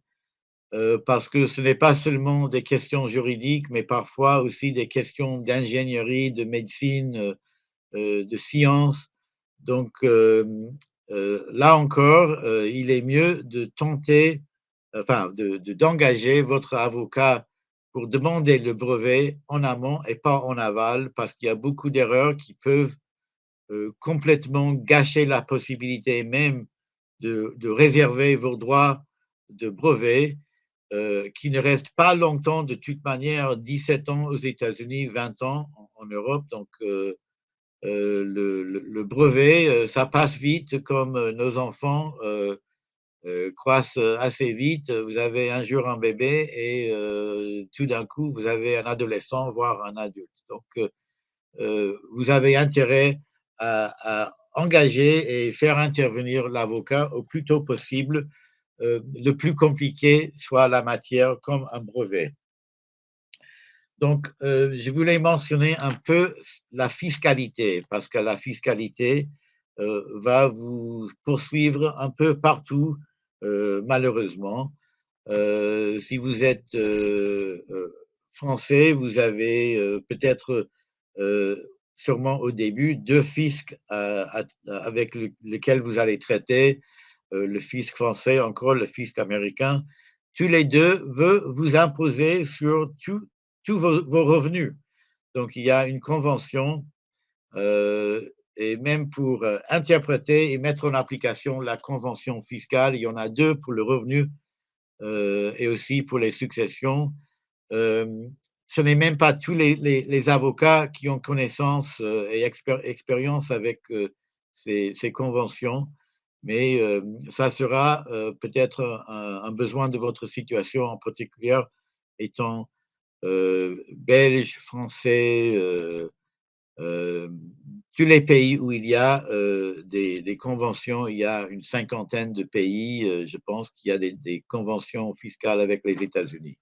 parce que ce n'est pas seulement des questions juridiques, mais parfois aussi des questions d'ingénierie, de médecine, de science. Donc, là encore, il est mieux de tenter, enfin, d'engager votre avocat pour demander le brevet en amont et pas en aval, parce qu'il y a beaucoup d'erreurs qui peuvent complètement gâcher la possibilité même de réserver vos droits de brevet, qui ne restent pas longtemps de toute manière, 17 ans aux États-Unis, 20 ans en Europe. Donc, le brevet, ça passe vite comme nos enfants croissent assez vite. Vous avez un jour un bébé et tout d'un coup, vous avez un adolescent, voire un adulte. Donc, vous avez intérêt à engager et faire intervenir l'avocat au plus tôt possible, le plus compliqué soit la matière comme un brevet. Donc, je voulais mentionner un peu la fiscalité, parce que la fiscalité va vous poursuivre un peu partout, malheureusement. Si vous êtes français, vous avez peut-être, sûrement au début, deux fiscs avec lesquels vous allez traiter, le fisc français, encore le fisc américain. Tous les deux veulent vous imposer sur tous vos revenus. Donc, il y a une convention et même pour interpréter et mettre en application la convention fiscale, il y en a deux pour le revenu et aussi pour les successions. Euh, Ce n'est même pas tous les avocats qui ont connaissance et expérience avec ces conventions, mais ça sera peut-être un besoin de votre situation en particulier, étant belge, français, tous les pays où il y a des conventions, il y a une cinquantaine de pays, je pense qu'il y a des conventions fiscales avec les États-Unis.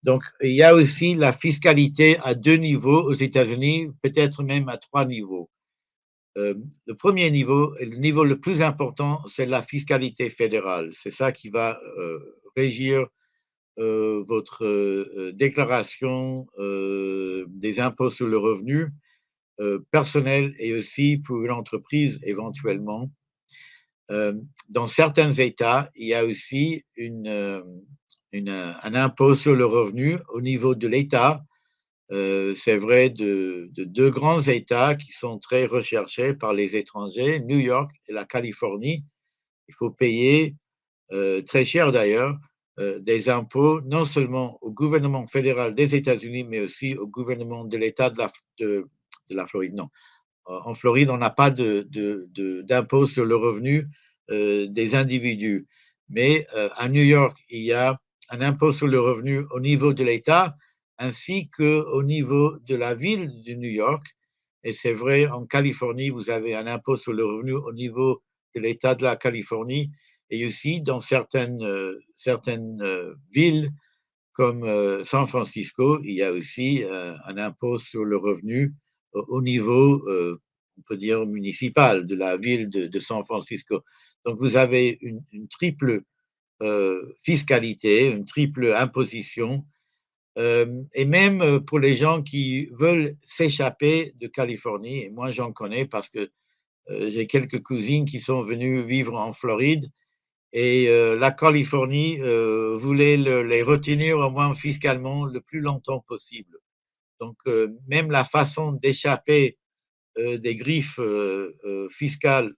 Donc, il y a aussi la fiscalité à deux niveaux aux États-Unis, peut-être même à trois niveaux. Le premier niveau, et le niveau le plus important, c'est la fiscalité fédérale. C'est ça qui va régir votre déclaration des impôts sur le revenu personnel et aussi pour une entreprise éventuellement. Dans certains États, il y a aussi un impôt sur le revenu au niveau de l'État. C'est vrai de deux grands États qui sont très recherchés par les étrangers, New York et la Californie. Il faut payer très cher d'ailleurs, des impôts, non seulement au gouvernement fédéral des États-Unis, mais aussi au gouvernement de l'État de la Floride. Non, en Floride, on n'a pas d'impôt sur le revenu des individus. Mais à New York, il y a un impôt sur le revenu au niveau de l'État ainsi qu'au niveau de la ville de New York. Et c'est vrai, en Californie, vous avez un impôt sur le revenu au niveau de l'État de la Californie et aussi dans certaines villes comme San Francisco, il y a aussi un impôt sur le revenu au niveau, on peut dire, municipal de la ville de San Francisco. Donc, vous avez une triple fiscalité, une triple imposition. Et même pour les gens qui veulent s'échapper de Californie, et moi j'en connais parce que j'ai quelques cousines qui sont venues vivre en Floride et la Californie voulait les retenir au moins fiscalement le plus longtemps possible. Donc, même la façon d'échapper des griffes fiscales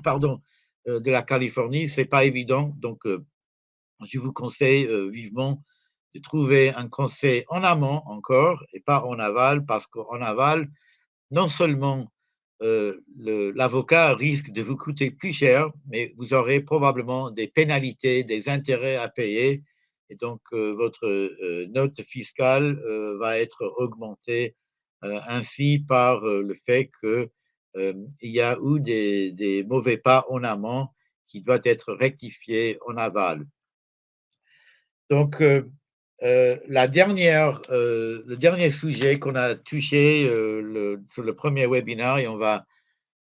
pardon, de la Californie, c'est pas évident. Donc, je vous conseille vivement de trouver un conseil en amont encore et pas en aval, parce qu'en aval, non seulement l'avocat risque de vous coûter plus cher, mais vous aurez probablement des pénalités, des intérêts à payer, et donc votre note fiscale va être augmentée ainsi par le fait que il y a eu des mauvais pas en amont qui doivent être rectifiés en aval. Donc, le dernier sujet qu'on a touché sur le premier webinaire, et on va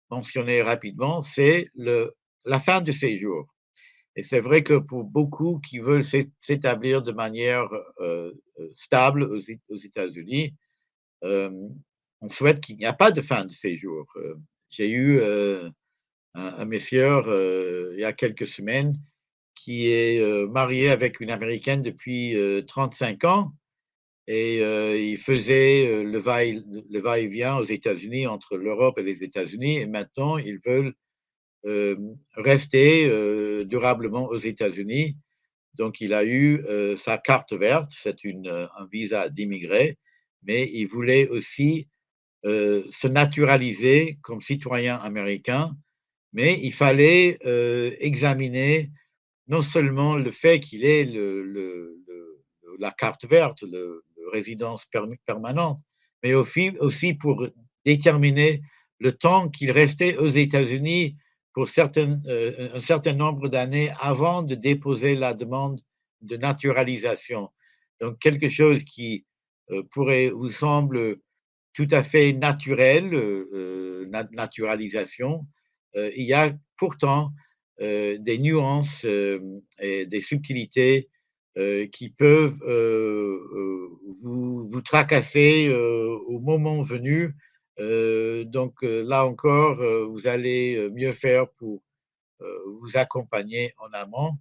mentionner rapidement, c'est la fin de séjour. Et c'est vrai que pour beaucoup qui veulent s'établir de manière stable aux États-Unis, euh, on souhaite qu'il n'y a pas de fin de séjour. J'ai eu un monsieur il y a quelques semaines qui est marié avec une Américaine depuis 35 ans et il faisait le va-et-vient aux États-Unis, entre l'Europe et les États-Unis, et maintenant ils veulent rester durablement aux États-Unis. Donc il a eu sa carte verte, c'est un visa d'immigré, mais il voulait aussi se naturaliser comme citoyen américain, mais il fallait examiner non seulement le fait qu'il ait la carte verte, résidence permanente, mais aussi pour déterminer le temps qu'il restait aux États-Unis pour un certain nombre d'années avant de déposer la demande de naturalisation. Donc, quelque chose qui pourrait vous semble tout à fait naturel, naturalisation, il y a pourtant des nuances et des subtilités qui peuvent vous tracasser au moment venu. Donc là encore, vous allez mieux faire pour vous accompagner en amont.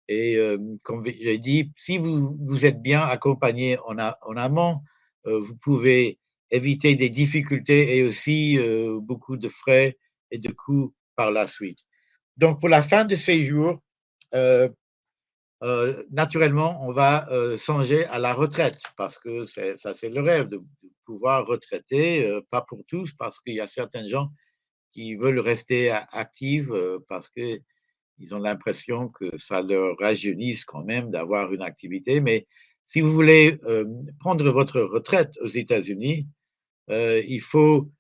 Et comme j'ai dit, si vous êtes bien accompagné en amont, vous pouvez éviter des difficultés et aussi beaucoup de frais et de coûts par la suite. Donc, pour la fin de séjour, naturellement, on va songer à la retraite parce que ça, c'est le rêve de pouvoir retraiter, pas pour tous, parce qu'il y a certains gens qui veulent rester actifs parce qu'ils ont l'impression que ça leur rajeunisse quand même d'avoir une activité. Mais si vous voulez prendre votre retraite aux États-Unis, il faut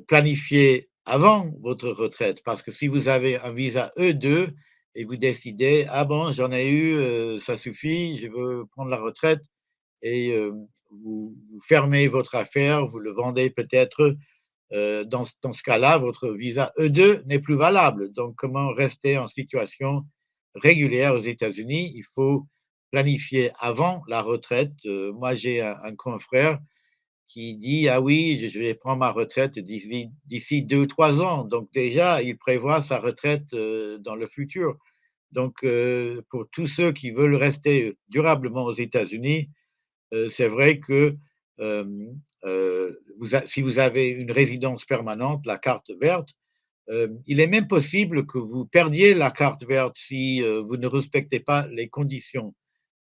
planifier avant votre retraite, parce que si vous avez un visa E2 et vous décidez, ah bon, j'en ai eu, ça suffit, je veux prendre la retraite, et vous fermez votre affaire, vous le vendez peut-être, dans ce cas-là, votre visa E2 n'est plus valable. Donc, comment rester en situation régulière aux États-Unis? Il faut planifier avant la retraite. Moi, j'ai un confrère qui dit: «Ah oui, je vais prendre ma retraite d'ici 2 ou 3 ans». Donc déjà, il prévoit sa retraite, dans le futur. Donc pour tous ceux qui veulent rester durablement aux États-Unis, c'est vrai que, si vous avez une résidence permanente, la carte verte, Il est même possible que vous perdiez la carte verte si vous ne respectez pas les conditions.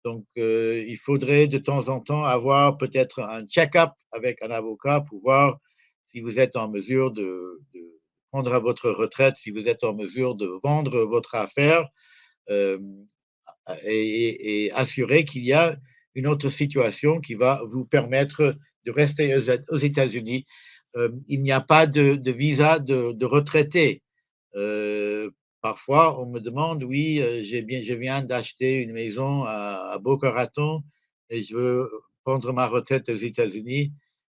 Donc, il faudrait de temps en temps avoir peut-être un check-up avec un avocat pour voir si vous êtes en mesure de prendre votre retraite, si vous êtes en mesure de vendre votre affaire euh, et assurer qu'il y a une autre situation qui va vous permettre de rester aux États-Unis. Il n'y a pas de visa de retraité. Euh, Parfois, on me demande, oui, je viens d'acheter une maison à Boca Raton et je veux prendre ma retraite aux États-Unis.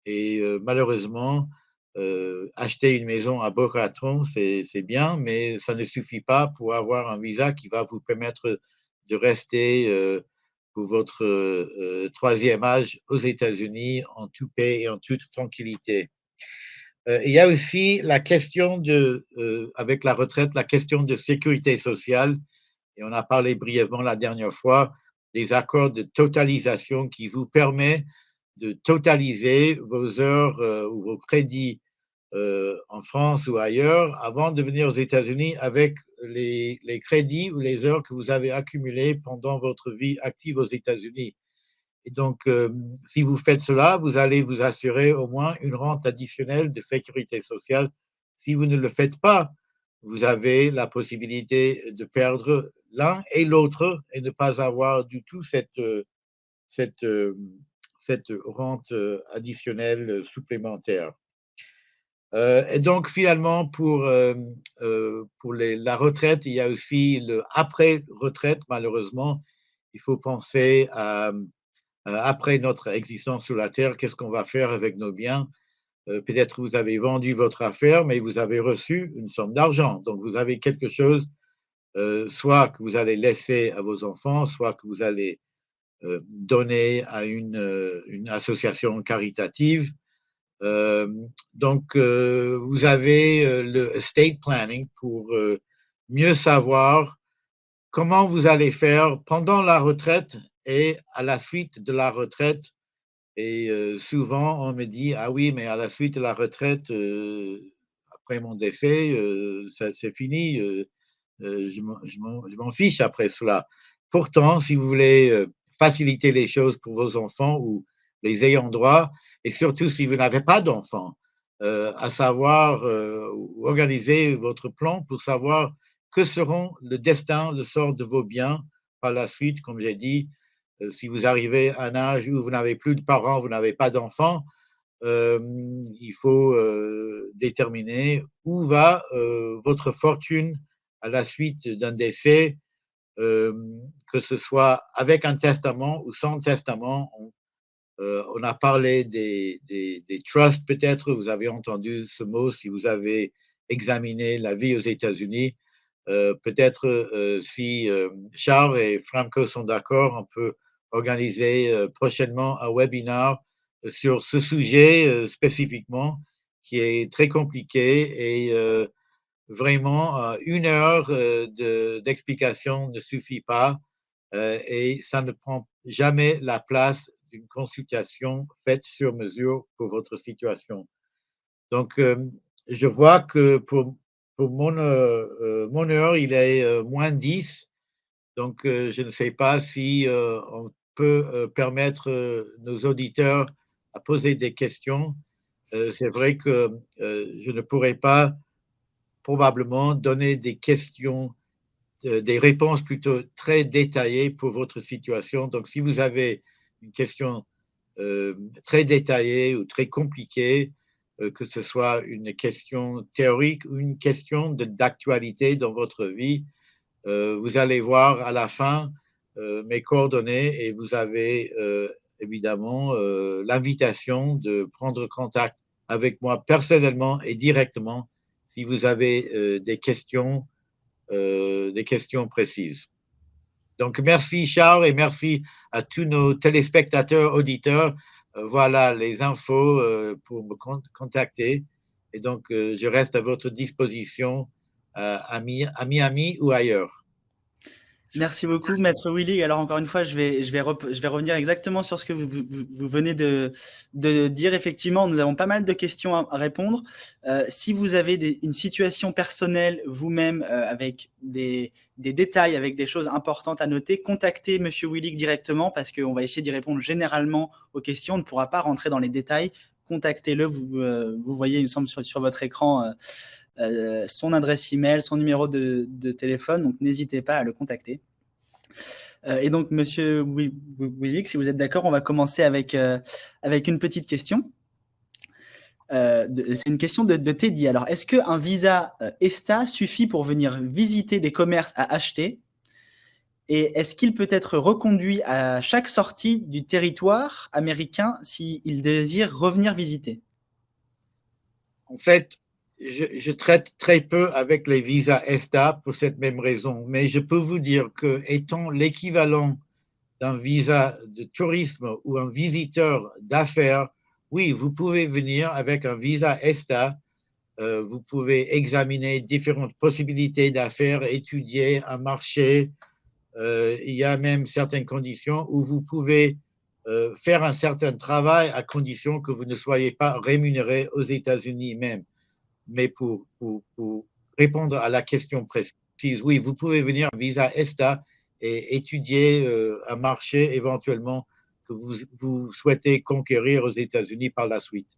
Et malheureusement, acheter une maison à Boca Raton, c'est bien, mais ça ne suffit pas pour avoir un visa qui va vous permettre de rester pour votre troisième âge aux États-Unis en toute paix et en toute tranquillité. Il y a aussi la question avec la retraite, la question de sécurité sociale, et on a parlé brièvement la dernière fois, des accords de totalisation qui vous permettent de totaliser vos heures ou vos crédits en France ou ailleurs avant de venir aux États-Unis avec les crédits ou les heures que vous avez accumulées pendant votre vie active aux États-Unis. Et donc, si vous faites cela, vous allez vous assurer au moins une rente additionnelle de sécurité sociale. Si vous ne le faites pas, vous avez la possibilité de perdre l'un et l'autre et ne pas avoir du tout cette, cette rente additionnelle supplémentaire. Et donc, finalement, pour la retraite, il y a aussi le après-retraite, malheureusement. Il faut penser à après notre existence sur la Terre, qu'est-ce qu'on va faire avec nos biens? Peut-être vous avez vendu votre affaire, mais vous avez reçu une somme d'argent. Donc, vous avez quelque chose, soit que vous allez laisser à vos enfants, soit que vous allez donner à une association caritative. Euh, donc, vous avez le estate planning pour mieux savoir comment vous allez faire pendant la retraite et à la suite de la retraite. Et souvent, on me dit, ah oui, mais à la suite de la retraite, après mon décès, c'est fini, je m'en fiche après cela. Pourtant, si vous voulez faciliter les choses pour vos enfants ou les ayants droit, et surtout si vous n'avez pas d'enfants, à savoir organiser votre plan pour savoir que seront le destin, le sort de vos biens par la suite, comme j'ai dit, si vous arrivez à un âge où vous n'avez plus de parents, vous n'avez pas d'enfants, euh, il faut déterminer où va votre fortune à la suite d'un décès, euh, que ce soit avec un testament ou sans testament. On a parlé des trusts, peut-être, vous avez entendu ce mot si vous avez examiné la vie aux États-Unis. Peut-être si Charles et Franco sont d'accord, on peut organiser prochainement un webinaire sur ce sujet spécifiquement, qui est très compliqué et vraiment une heure d'explication ne suffit pas et ça ne prend jamais la place d'une consultation faite sur mesure pour votre situation. Donc, je vois que pour mon heure, il est moins 10. Donc, je ne sais pas si on peut permettre nos auditeurs à poser des questions. C'est vrai que je ne pourrais pas probablement donner des questions, des réponses plutôt très détaillées pour votre situation. Donc, si vous avez une question très détaillée ou très compliquée, que ce soit une question théorique ou une question d'actualité dans votre vie, vous allez voir à la fin mes coordonnées et vous avez évidemment l'invitation de prendre contact avec moi personnellement et directement si vous avez des questions précises. Donc, merci Charles et merci à tous nos téléspectateurs, auditeurs. Voilà les infos pour me contacter. Et donc, je reste à votre disposition à Miami ou ailleurs. Merci beaucoup, Maître Willy. Alors, encore une fois, je vais revenir exactement sur ce que vous venez de dire. Effectivement, nous avons pas mal de questions à répondre. Si vous avez une situation personnelle vous-même avec des détails, avec des choses importantes à noter, contactez Monsieur Willy directement parce qu'on va essayer d'y répondre généralement aux questions. On ne pourra pas rentrer dans les détails. Contactez-le. Vous voyez, il me semble, sur votre écran son adresse email, son numéro de téléphone, donc n'hésitez pas à le contacter. Et donc, Monsieur Willick, si vous êtes d'accord, on va commencer avec une petite question. C'est une question de Teddy. Alors, est-ce qu'un visa ESTA suffit pour venir visiter des commerces à acheter? Et est-ce qu'il peut être reconduit à chaque sortie du territoire américain s'il désire revenir visiter? En fait, je traite très peu avec les visas ESTA pour cette même raison, mais je peux vous dire que, étant l'équivalent d'un visa de tourisme ou un visiteur d'affaires, oui, vous pouvez venir avec un visa ESTA. Vous pouvez examiner différentes possibilités d'affaires, étudier un marché. Il y a même certaines conditions où vous pouvez faire un certain travail à condition que vous ne soyez pas rémunéré aux États-Unis même. Mais pour répondre à la question précise, oui, vous pouvez venir en visa ESTA et étudier un marché éventuellement que vous souhaitez conquérir aux États-Unis par la suite.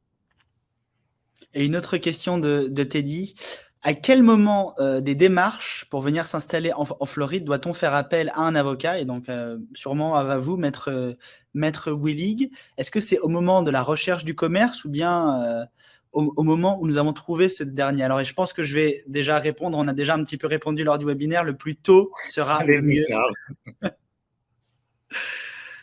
Et une autre question de Teddy. À quel moment des démarches pour venir s'installer en Floride doit-on faire appel à un avocat? Et donc, sûrement à vous, Maître Willig. Est-ce que c'est au moment de la recherche du commerce ou bien au moment où nous avons trouvé ce dernier? Alors, et je pense que je vais déjà répondre. On a déjà un petit peu répondu lors du webinaire. Le plus tôt sera le Allez-y, mieux. Charles.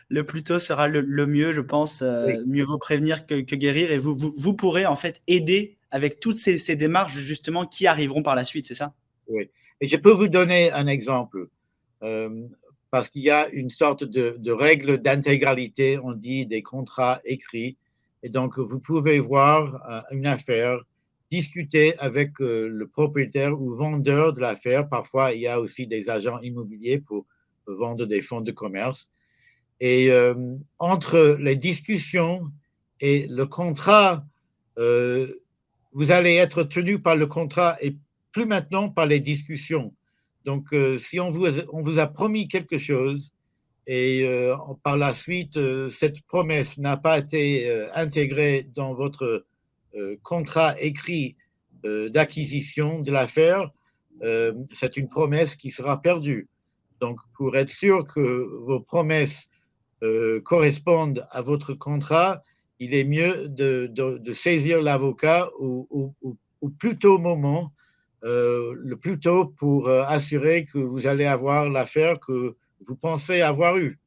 Le plus tôt sera le mieux, je pense. Oui, Mieux vaut prévenir que guérir. Et vous pourrez en fait aider avec toutes ces démarches justement qui arriveront par la suite, c'est ça? oui. Et je peux vous donner un exemple. Euh, Parce qu'il y a une sorte de règle d'intégralité, on dit des contrats écrits. Et donc, vous pouvez voir une affaire, discuter avec le propriétaire ou vendeur de l'affaire. Parfois, il y a aussi des agents immobiliers pour vendre des fonds de commerce. Et entre les discussions et le contrat, euh, vous allez être tenu par le contrat et plus maintenant par les discussions. Donc, si on vous a promis quelque chose et par la suite, cette promesse n'a pas été intégrée dans votre contrat écrit d'acquisition de l'affaire, c'est une promesse qui sera perdue. Donc, pour être sûr que vos promesses correspondent à votre contrat, il est mieux de saisir l'avocat au plus tôt moment, le plus tôt pour assurer que vous allez avoir l'affaire que vous pensez avoir eue.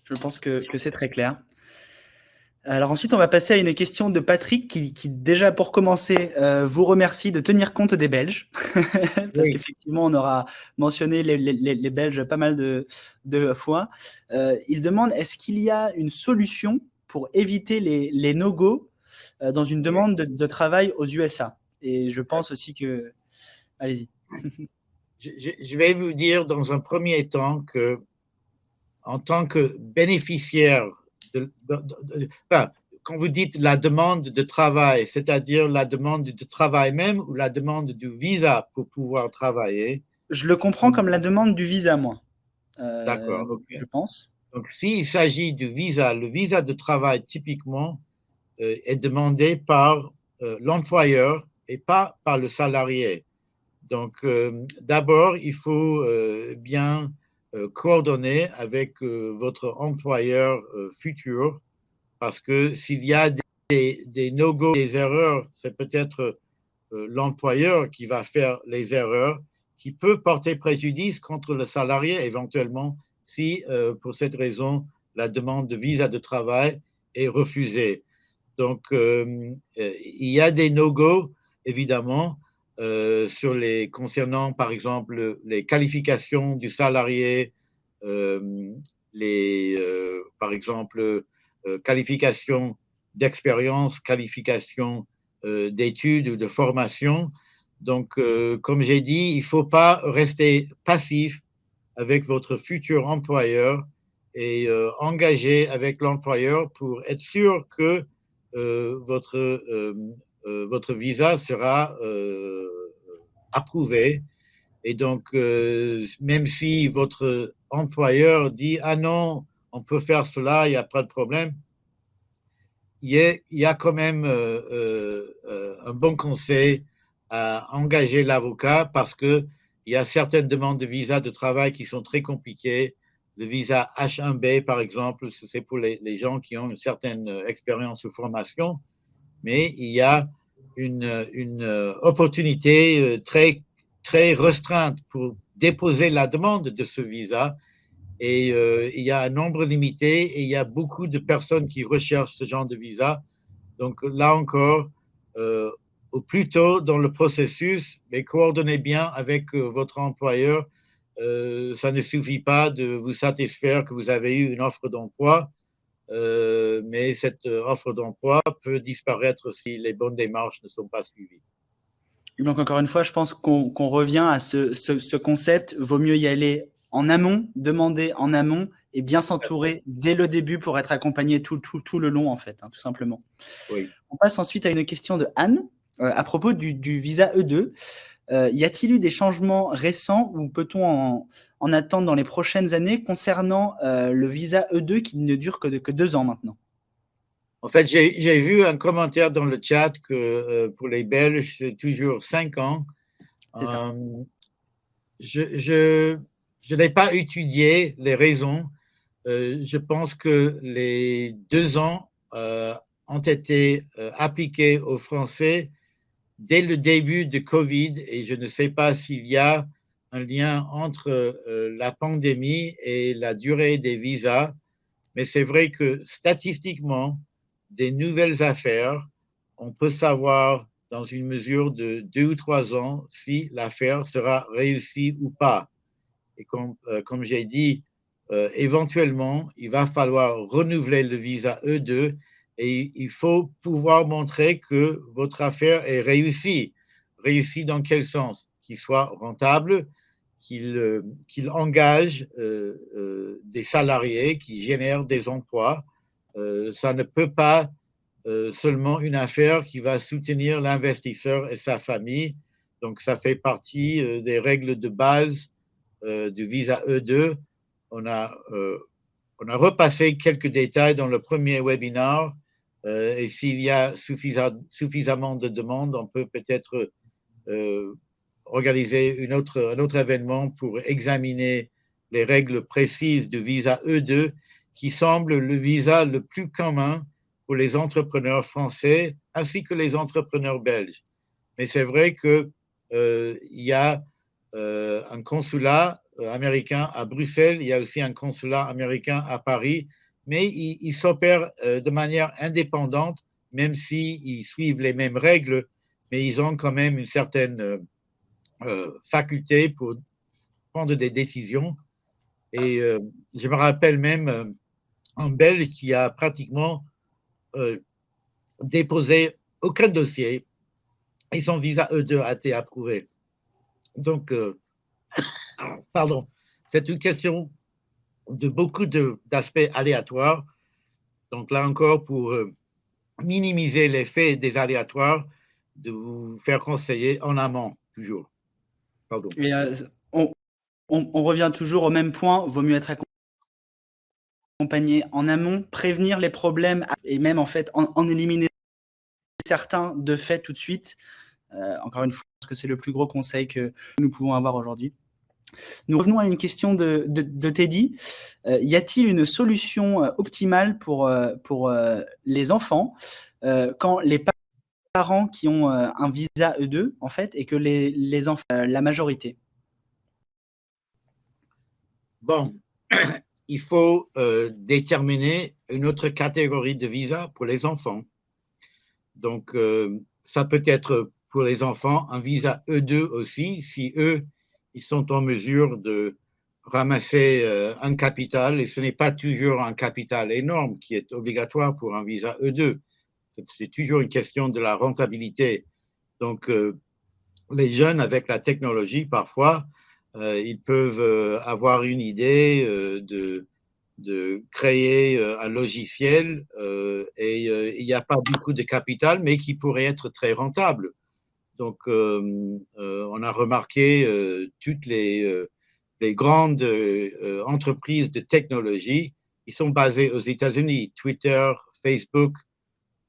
Je pense que c'est très clair. Alors ensuite, on va passer à une question de Patrick qui déjà pour commencer, vous remercie de tenir compte des Belges. Parce Oui, qu'effectivement, on aura mentionné les Belges pas mal de fois. Il demande, est-ce qu'il y a une solution pour éviter les no-go dans une oui. demande de travail aux USA? Et je pense aussi que... Allez-y. Je vais vous dire dans un premier temps que, en tant que bénéficiaire, enfin, quand vous dites la demande de travail, c'est-à-dire la demande de travail même ou la demande du visa pour pouvoir travailler. Je le comprends comme la demande du visa, moi, D'accord, ok. je pense. Donc, s'il s'agit du visa, le visa de travail typiquement est demandé par l'employeur et pas par le salarié. Donc, d'abord, il faut bien coordonner avec votre employeur futur parce que s'il y a des no-go, des erreurs, c'est peut-être l'employeur qui va faire les erreurs, qui peut porter préjudice contre le salarié éventuellement si, pour cette raison, la demande de visa de travail est refusée. Donc, il y a des no-go, évidemment, concernant, par exemple, les qualifications du salarié, euh, par exemple, qualifications d'expérience, qualifications d'études ou de formation. Donc, comme j'ai dit, il ne faut pas rester passif avec votre futur employeur et engagé avec l'employeur pour être sûr que votre visa sera approuvé. Et donc, même si votre employeur dit ah non, on peut faire cela, il n'y a pas de problème, il y a quand même un bon conseil à engager l'avocat parce qu'il y a certaines demandes de visa de travail qui sont très compliquées. Le visa H1B, par exemple, c'est pour les gens qui ont une certaine expérience ou formation, mais il y a une opportunité très, très restreinte pour déposer la demande de ce visa. Et il y a un nombre limité et il y a beaucoup de personnes qui recherchent ce genre de visa. Donc là encore, au plus tôt dans le processus, mais coordonnez bien avec votre employeur. Ça ne suffit pas de vous satisfaire que vous avez eu une offre d'emploi, mais cette offre d'emploi peut disparaître si les bonnes démarches ne sont pas suivies. Donc, encore une fois, je pense qu'on revient à ce concept. Vaut mieux y aller en amont, demander en amont et bien s'entourer dès le début pour être accompagné tout le long, en fait, hein, tout simplement. Oui. On passe ensuite à une question de Anne à propos du visa E2. Y a-t-il eu des changements récents ou peut-on en attendre dans les prochaines années concernant le visa E2 qui ne dure que 2 ans maintenant? En fait, j'ai vu un commentaire dans le chat que pour les Belges, c'est toujours 5 ans. C'est ça. Je n'ai pas étudié les raisons. Je pense que les 2 ans ont été appliqués aux Français dès le début de Covid et je ne sais pas s'il y a un lien entre la pandémie et la durée des visas, mais c'est vrai que statistiquement, des nouvelles affaires, on peut savoir dans une mesure de 2 ou 3 ans si l'affaire sera réussie ou pas. Et comme j'ai dit, éventuellement, il va falloir renouveler le visa E2 et il faut pouvoir montrer que votre affaire est réussie. Réussie dans quel sens? Qu'il soit rentable, qu'il engage des salariés, qui génère des emplois. Ça ne peut pas seulement une affaire qui va soutenir l'investisseur et sa famille. Donc, ça fait partie des règles de base du visa E2. On a, euh, on a repassé quelques détails dans le premier webinaire et s'il y a suffisamment de demandes, on peut peut-être organiser un autre événement pour examiner les règles précises du visa E2 qui semble le visa le plus commun pour les entrepreneurs français ainsi que les entrepreneurs belges. Mais c'est vrai qu'il y a un consulat américain à Bruxelles, il y a aussi un consulat américain à Paris, mais ils s'opèrent de manière indépendante, même s'ils suivent les mêmes règles, mais ils ont quand même une certaine faculté pour prendre des décisions. Et je me rappelle même un Belge qui a pratiquement déposé aucun dossier et son visa E2 a été approuvé. Donc, pardon, c'est une question de beaucoup d'aspects aléatoires. Donc là encore, pour minimiser l'effet des aléatoires, de vous faire conseiller en amont, toujours. Pardon. Et on revient toujours au même point, vaut mieux être accompagné en amont, prévenir les problèmes et même en fait en éliminer certains de fait tout de suite. Encore une fois, je pense que c'est le plus gros conseil que nous pouvons avoir aujourd'hui. Nous revenons à une question de Teddy. Y a-t-il une solution optimale pour les enfants quand les parents qui ont un visa E2 en fait et que les enfants, la majorité? Bon, il faut déterminer une autre catégorie de visa pour les enfants. Donc, ça peut être pour les enfants un visa E2 aussi, si eux, ils sont en mesure de ramasser un capital, et ce n'est pas toujours un capital énorme qui est obligatoire pour un visa E2. C'est toujours une question de la rentabilité. Donc, les jeunes, avec la technologie, parfois, ils peuvent avoir une idée de créer un logiciel et il n'y a pas beaucoup de capital, mais qui pourrait être très rentable. Donc, on a remarqué toutes les grandes entreprises de technologie, ils sont basées aux États-Unis. Twitter, Facebook,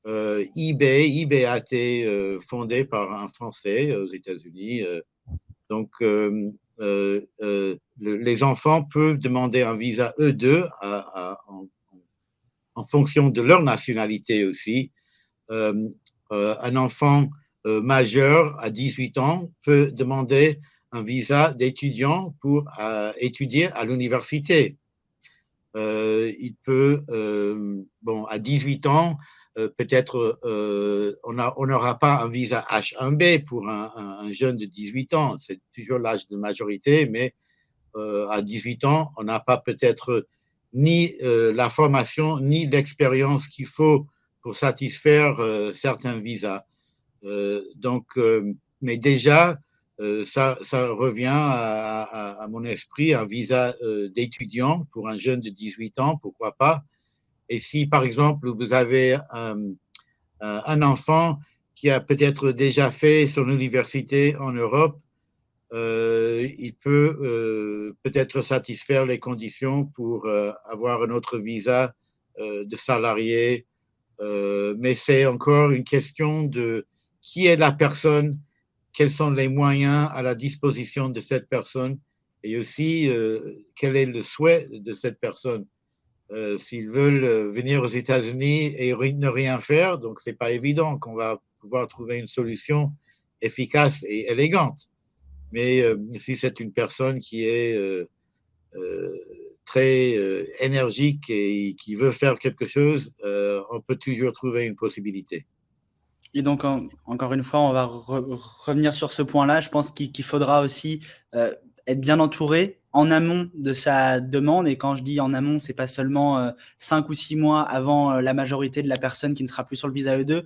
eBay. eBay a été fondé par un Français aux États-Unis. Donc, les enfants peuvent demander un visa E2 en fonction de leur nationalité aussi. Un enfant majeur à 18 ans peut demander un visa d'étudiant pour étudier à l'université. Il peut, bon, à 18 ans, peut-être on n'aura pas un visa H1B pour un jeune de 18 ans. C'est toujours l'âge de majorité, mais à 18 ans, on n'a pas peut-être ni la formation, ni l'expérience qu'il faut pour satisfaire certains visas. Donc, mais déjà, ça revient à mon esprit, un visa d'étudiant pour un jeune de 18 ans, pourquoi pas. Et si, par exemple, vous avez un enfant qui a peut-être déjà fait son université en Europe, il peut peut-être satisfaire les conditions pour avoir un autre visa de salarié. Mais c'est encore une question de qui est la personne, quels sont les moyens à la disposition de cette personne et aussi quel est le souhait de cette personne. S'ils veulent venir aux États-Unis et ne rien faire, donc c'est pas évident qu'on va pouvoir trouver une solution efficace et élégante. Mais si c'est une personne qui est très énergique et qui veut faire quelque chose, on peut toujours trouver une possibilité. Et donc, encore une fois, on va revenir sur ce point-là. Je pense qu'il faudra aussi être bien entouré en amont de sa demande. Et quand je dis en amont, c'est pas seulement 5 ou 6 mois avant la majorité de la personne qui ne sera plus sur le visa E2,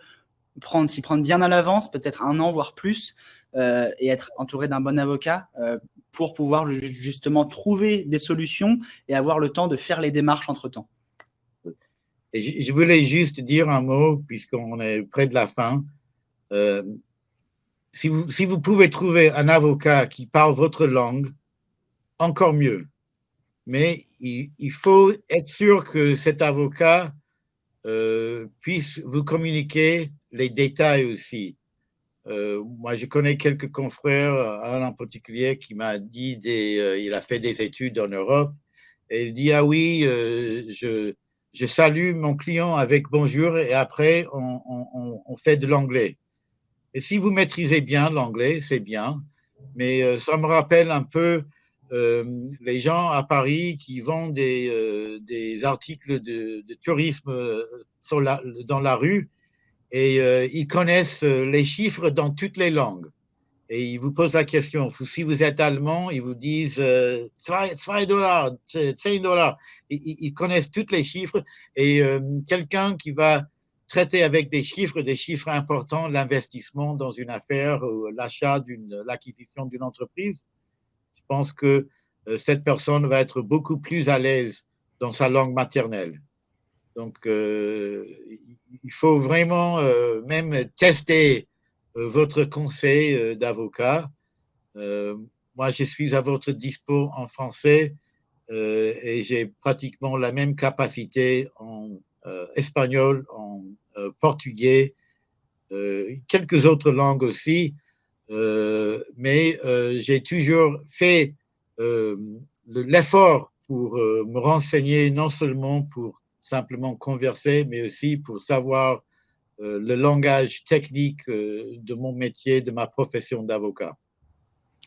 s'y prendre bien à l'avance, peut-être un an, voire plus, et être entouré d'un bon avocat pour pouvoir justement trouver des solutions et avoir le temps de faire les démarches entre-temps. Et je voulais juste dire un mot, puisqu'on est près de la fin. Euh, si vous pouvez trouver un avocat qui parle votre langue, encore mieux. Mais il faut être sûr que cet avocat puisse vous communiquer les détails aussi. Moi, je connais quelques confrères, un en particulier qui m'a dit, il a fait des études en Europe, et il dit, ah oui, je salue mon client avec bonjour, et après, on fait de l'anglais. Et si vous maîtrisez bien l'anglais, c'est bien, mais ça me rappelle un peu les gens à Paris qui vendent des articles de tourisme dans la rue, et ils connaissent les chiffres dans toutes les langues. Et ils vous posent la question, si vous êtes allemand, ils vous disent 2 dollars, 5 dollars. Ils connaissent tous les chiffres et quelqu'un qui va traiter avec des chiffres importants, l'investissement dans une affaire ou l'acquisition d'une entreprise, je pense que cette personne va être beaucoup plus à l'aise dans sa langue maternelle. Donc, il faut vraiment même tester votre conseil d'avocat. Moi, je suis à votre dispo en français et j'ai pratiquement la même capacité en espagnol, en portugais, quelques autres langues aussi. Mais j'ai toujours fait l'effort pour me renseigner, non seulement pour simplement converser, mais aussi pour savoir le langage technique de mon métier, de ma profession d'avocat.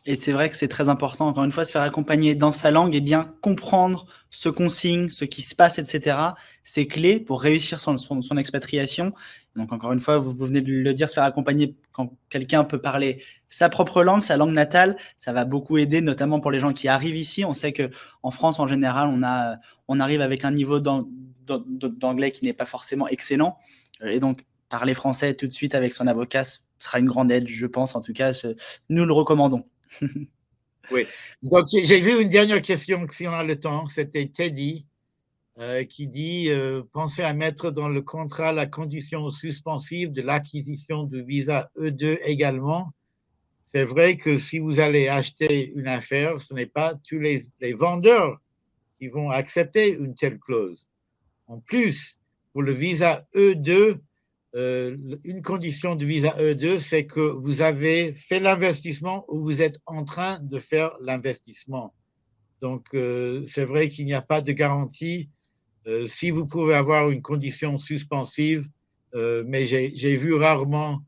Et c'est vrai que c'est très important, encore une fois, se faire accompagner dans sa langue et bien comprendre ce qu'on signe, ce qui se passe, etc. C'est clé pour réussir son expatriation. Donc, encore une fois, vous venez de le dire, se faire accompagner quand quelqu'un peut parler sa propre langue, sa langue natale, ça va beaucoup aider, notamment pour les gens qui arrivent ici. On sait qu'en France, en général, on arrive avec un niveau d'anglais qui n'est pas forcément excellent. Et donc, parler français tout de suite avec son avocat sera une grande aide, je pense. En tout cas, nous le recommandons. Oui. Donc, j'ai vu une dernière question, si on a le temps. C'était Teddy qui dit pensez à mettre dans le contrat la condition suspensive de l'acquisition du visa E2 également. C'est vrai que si vous allez acheter une affaire, ce n'est pas tous les vendeurs qui vont accepter une telle clause. En plus, pour le visa E2, une condition du visa E2, c'est que vous avez fait l'investissement ou vous êtes en train de faire l'investissement. Donc, c'est vrai qu'il n'y a pas de garantie. Si vous pouvez avoir une condition suspensive, mais j'ai vu rarement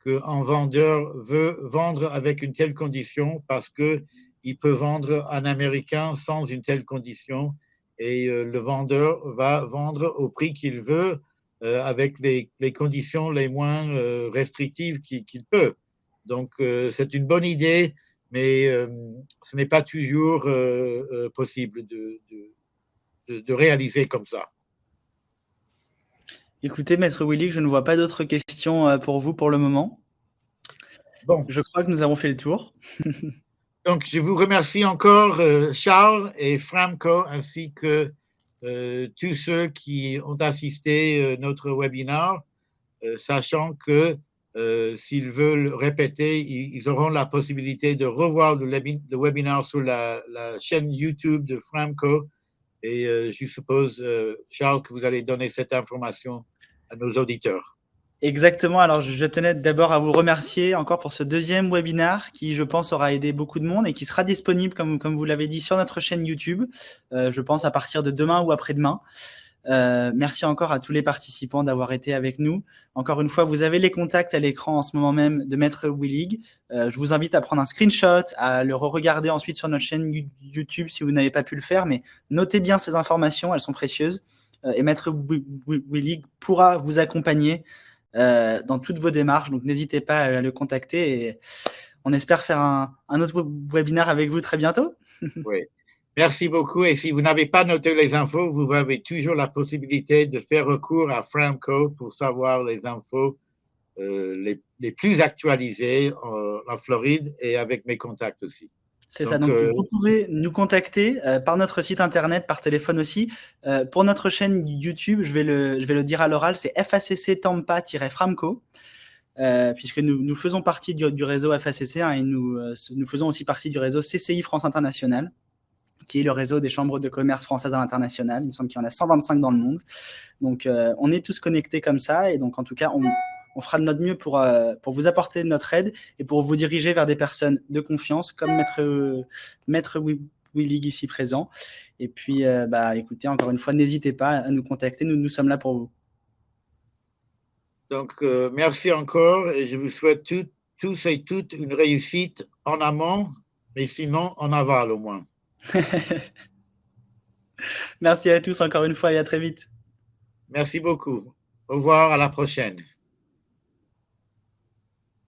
qu'un vendeur veut vendre avec une telle condition parce qu'il peut vendre un Américain sans une telle condition et le vendeur va vendre au prix qu'il veut avec les conditions les moins restrictives qu'il peut. Donc, c'est une bonne idée, mais ce n'est pas toujours possible de réaliser comme ça. Écoutez, Maître Willy, je ne vois pas d'autres questions pour vous pour le moment. Bon. Je crois que nous avons fait le tour. Donc, je vous remercie encore, Charles et Framco, ainsi que tous ceux qui ont assisté à notre webinaire, sachant que s'ils veulent répéter, ils auront la possibilité de revoir le webinaire sur la chaîne YouTube de Framco. Et je suppose, Charles, que vous allez donner cette information à nos auditeurs. Exactement. Alors, je tenais d'abord à vous remercier encore pour ce deuxième webinaire qui, je pense, aura aidé beaucoup de monde et qui sera disponible, comme vous l'avez dit, sur notre chaîne YouTube, je pense à partir de demain ou après-demain. Merci encore à tous les participants d'avoir été avec nous. Encore une fois, vous avez les contacts à l'écran en ce moment même de Maître Willig. Je vous invite à prendre un screenshot, à le regarder ensuite sur notre chaîne YouTube si vous n'avez pas pu le faire, mais notez bien ces informations, elles sont précieuses. Et Maître Willig pourra vous accompagner dans toutes vos démarches, donc n'hésitez pas à le contacter et on espère faire un autre webinaire avec vous très bientôt. Oui. Merci beaucoup. Et si vous n'avez pas noté les infos, vous avez toujours la possibilité de faire recours à Framco pour savoir les infos les plus actualisées en Floride et avec mes contacts aussi. C'est ça. Donc, vous pouvez nous contacter par notre site internet, par téléphone aussi. Pour notre chaîne YouTube, je vais le dire à l'oral, c'est FACC Tampa-Framco. Puisque nous faisons partie du réseau FACC et nous faisons aussi partie du réseau CCI France International, qui est le réseau des chambres de commerce françaises à l'international. Il me semble qu'il y en a 125 dans le monde. Donc, on est tous connectés comme ça. Et donc, en tout cas, on fera de notre mieux pour vous apporter notre aide et pour vous diriger vers des personnes de confiance, comme Maître Willig ici présent. Et puis, écoutez, encore une fois, n'hésitez pas à nous contacter. Nous sommes là pour vous. Donc, merci encore et je vous souhaite tous et toutes une réussite en amont, mais sinon en aval au moins. Merci à tous encore une fois et à très vite. Merci beaucoup. Au revoir, à la prochaine.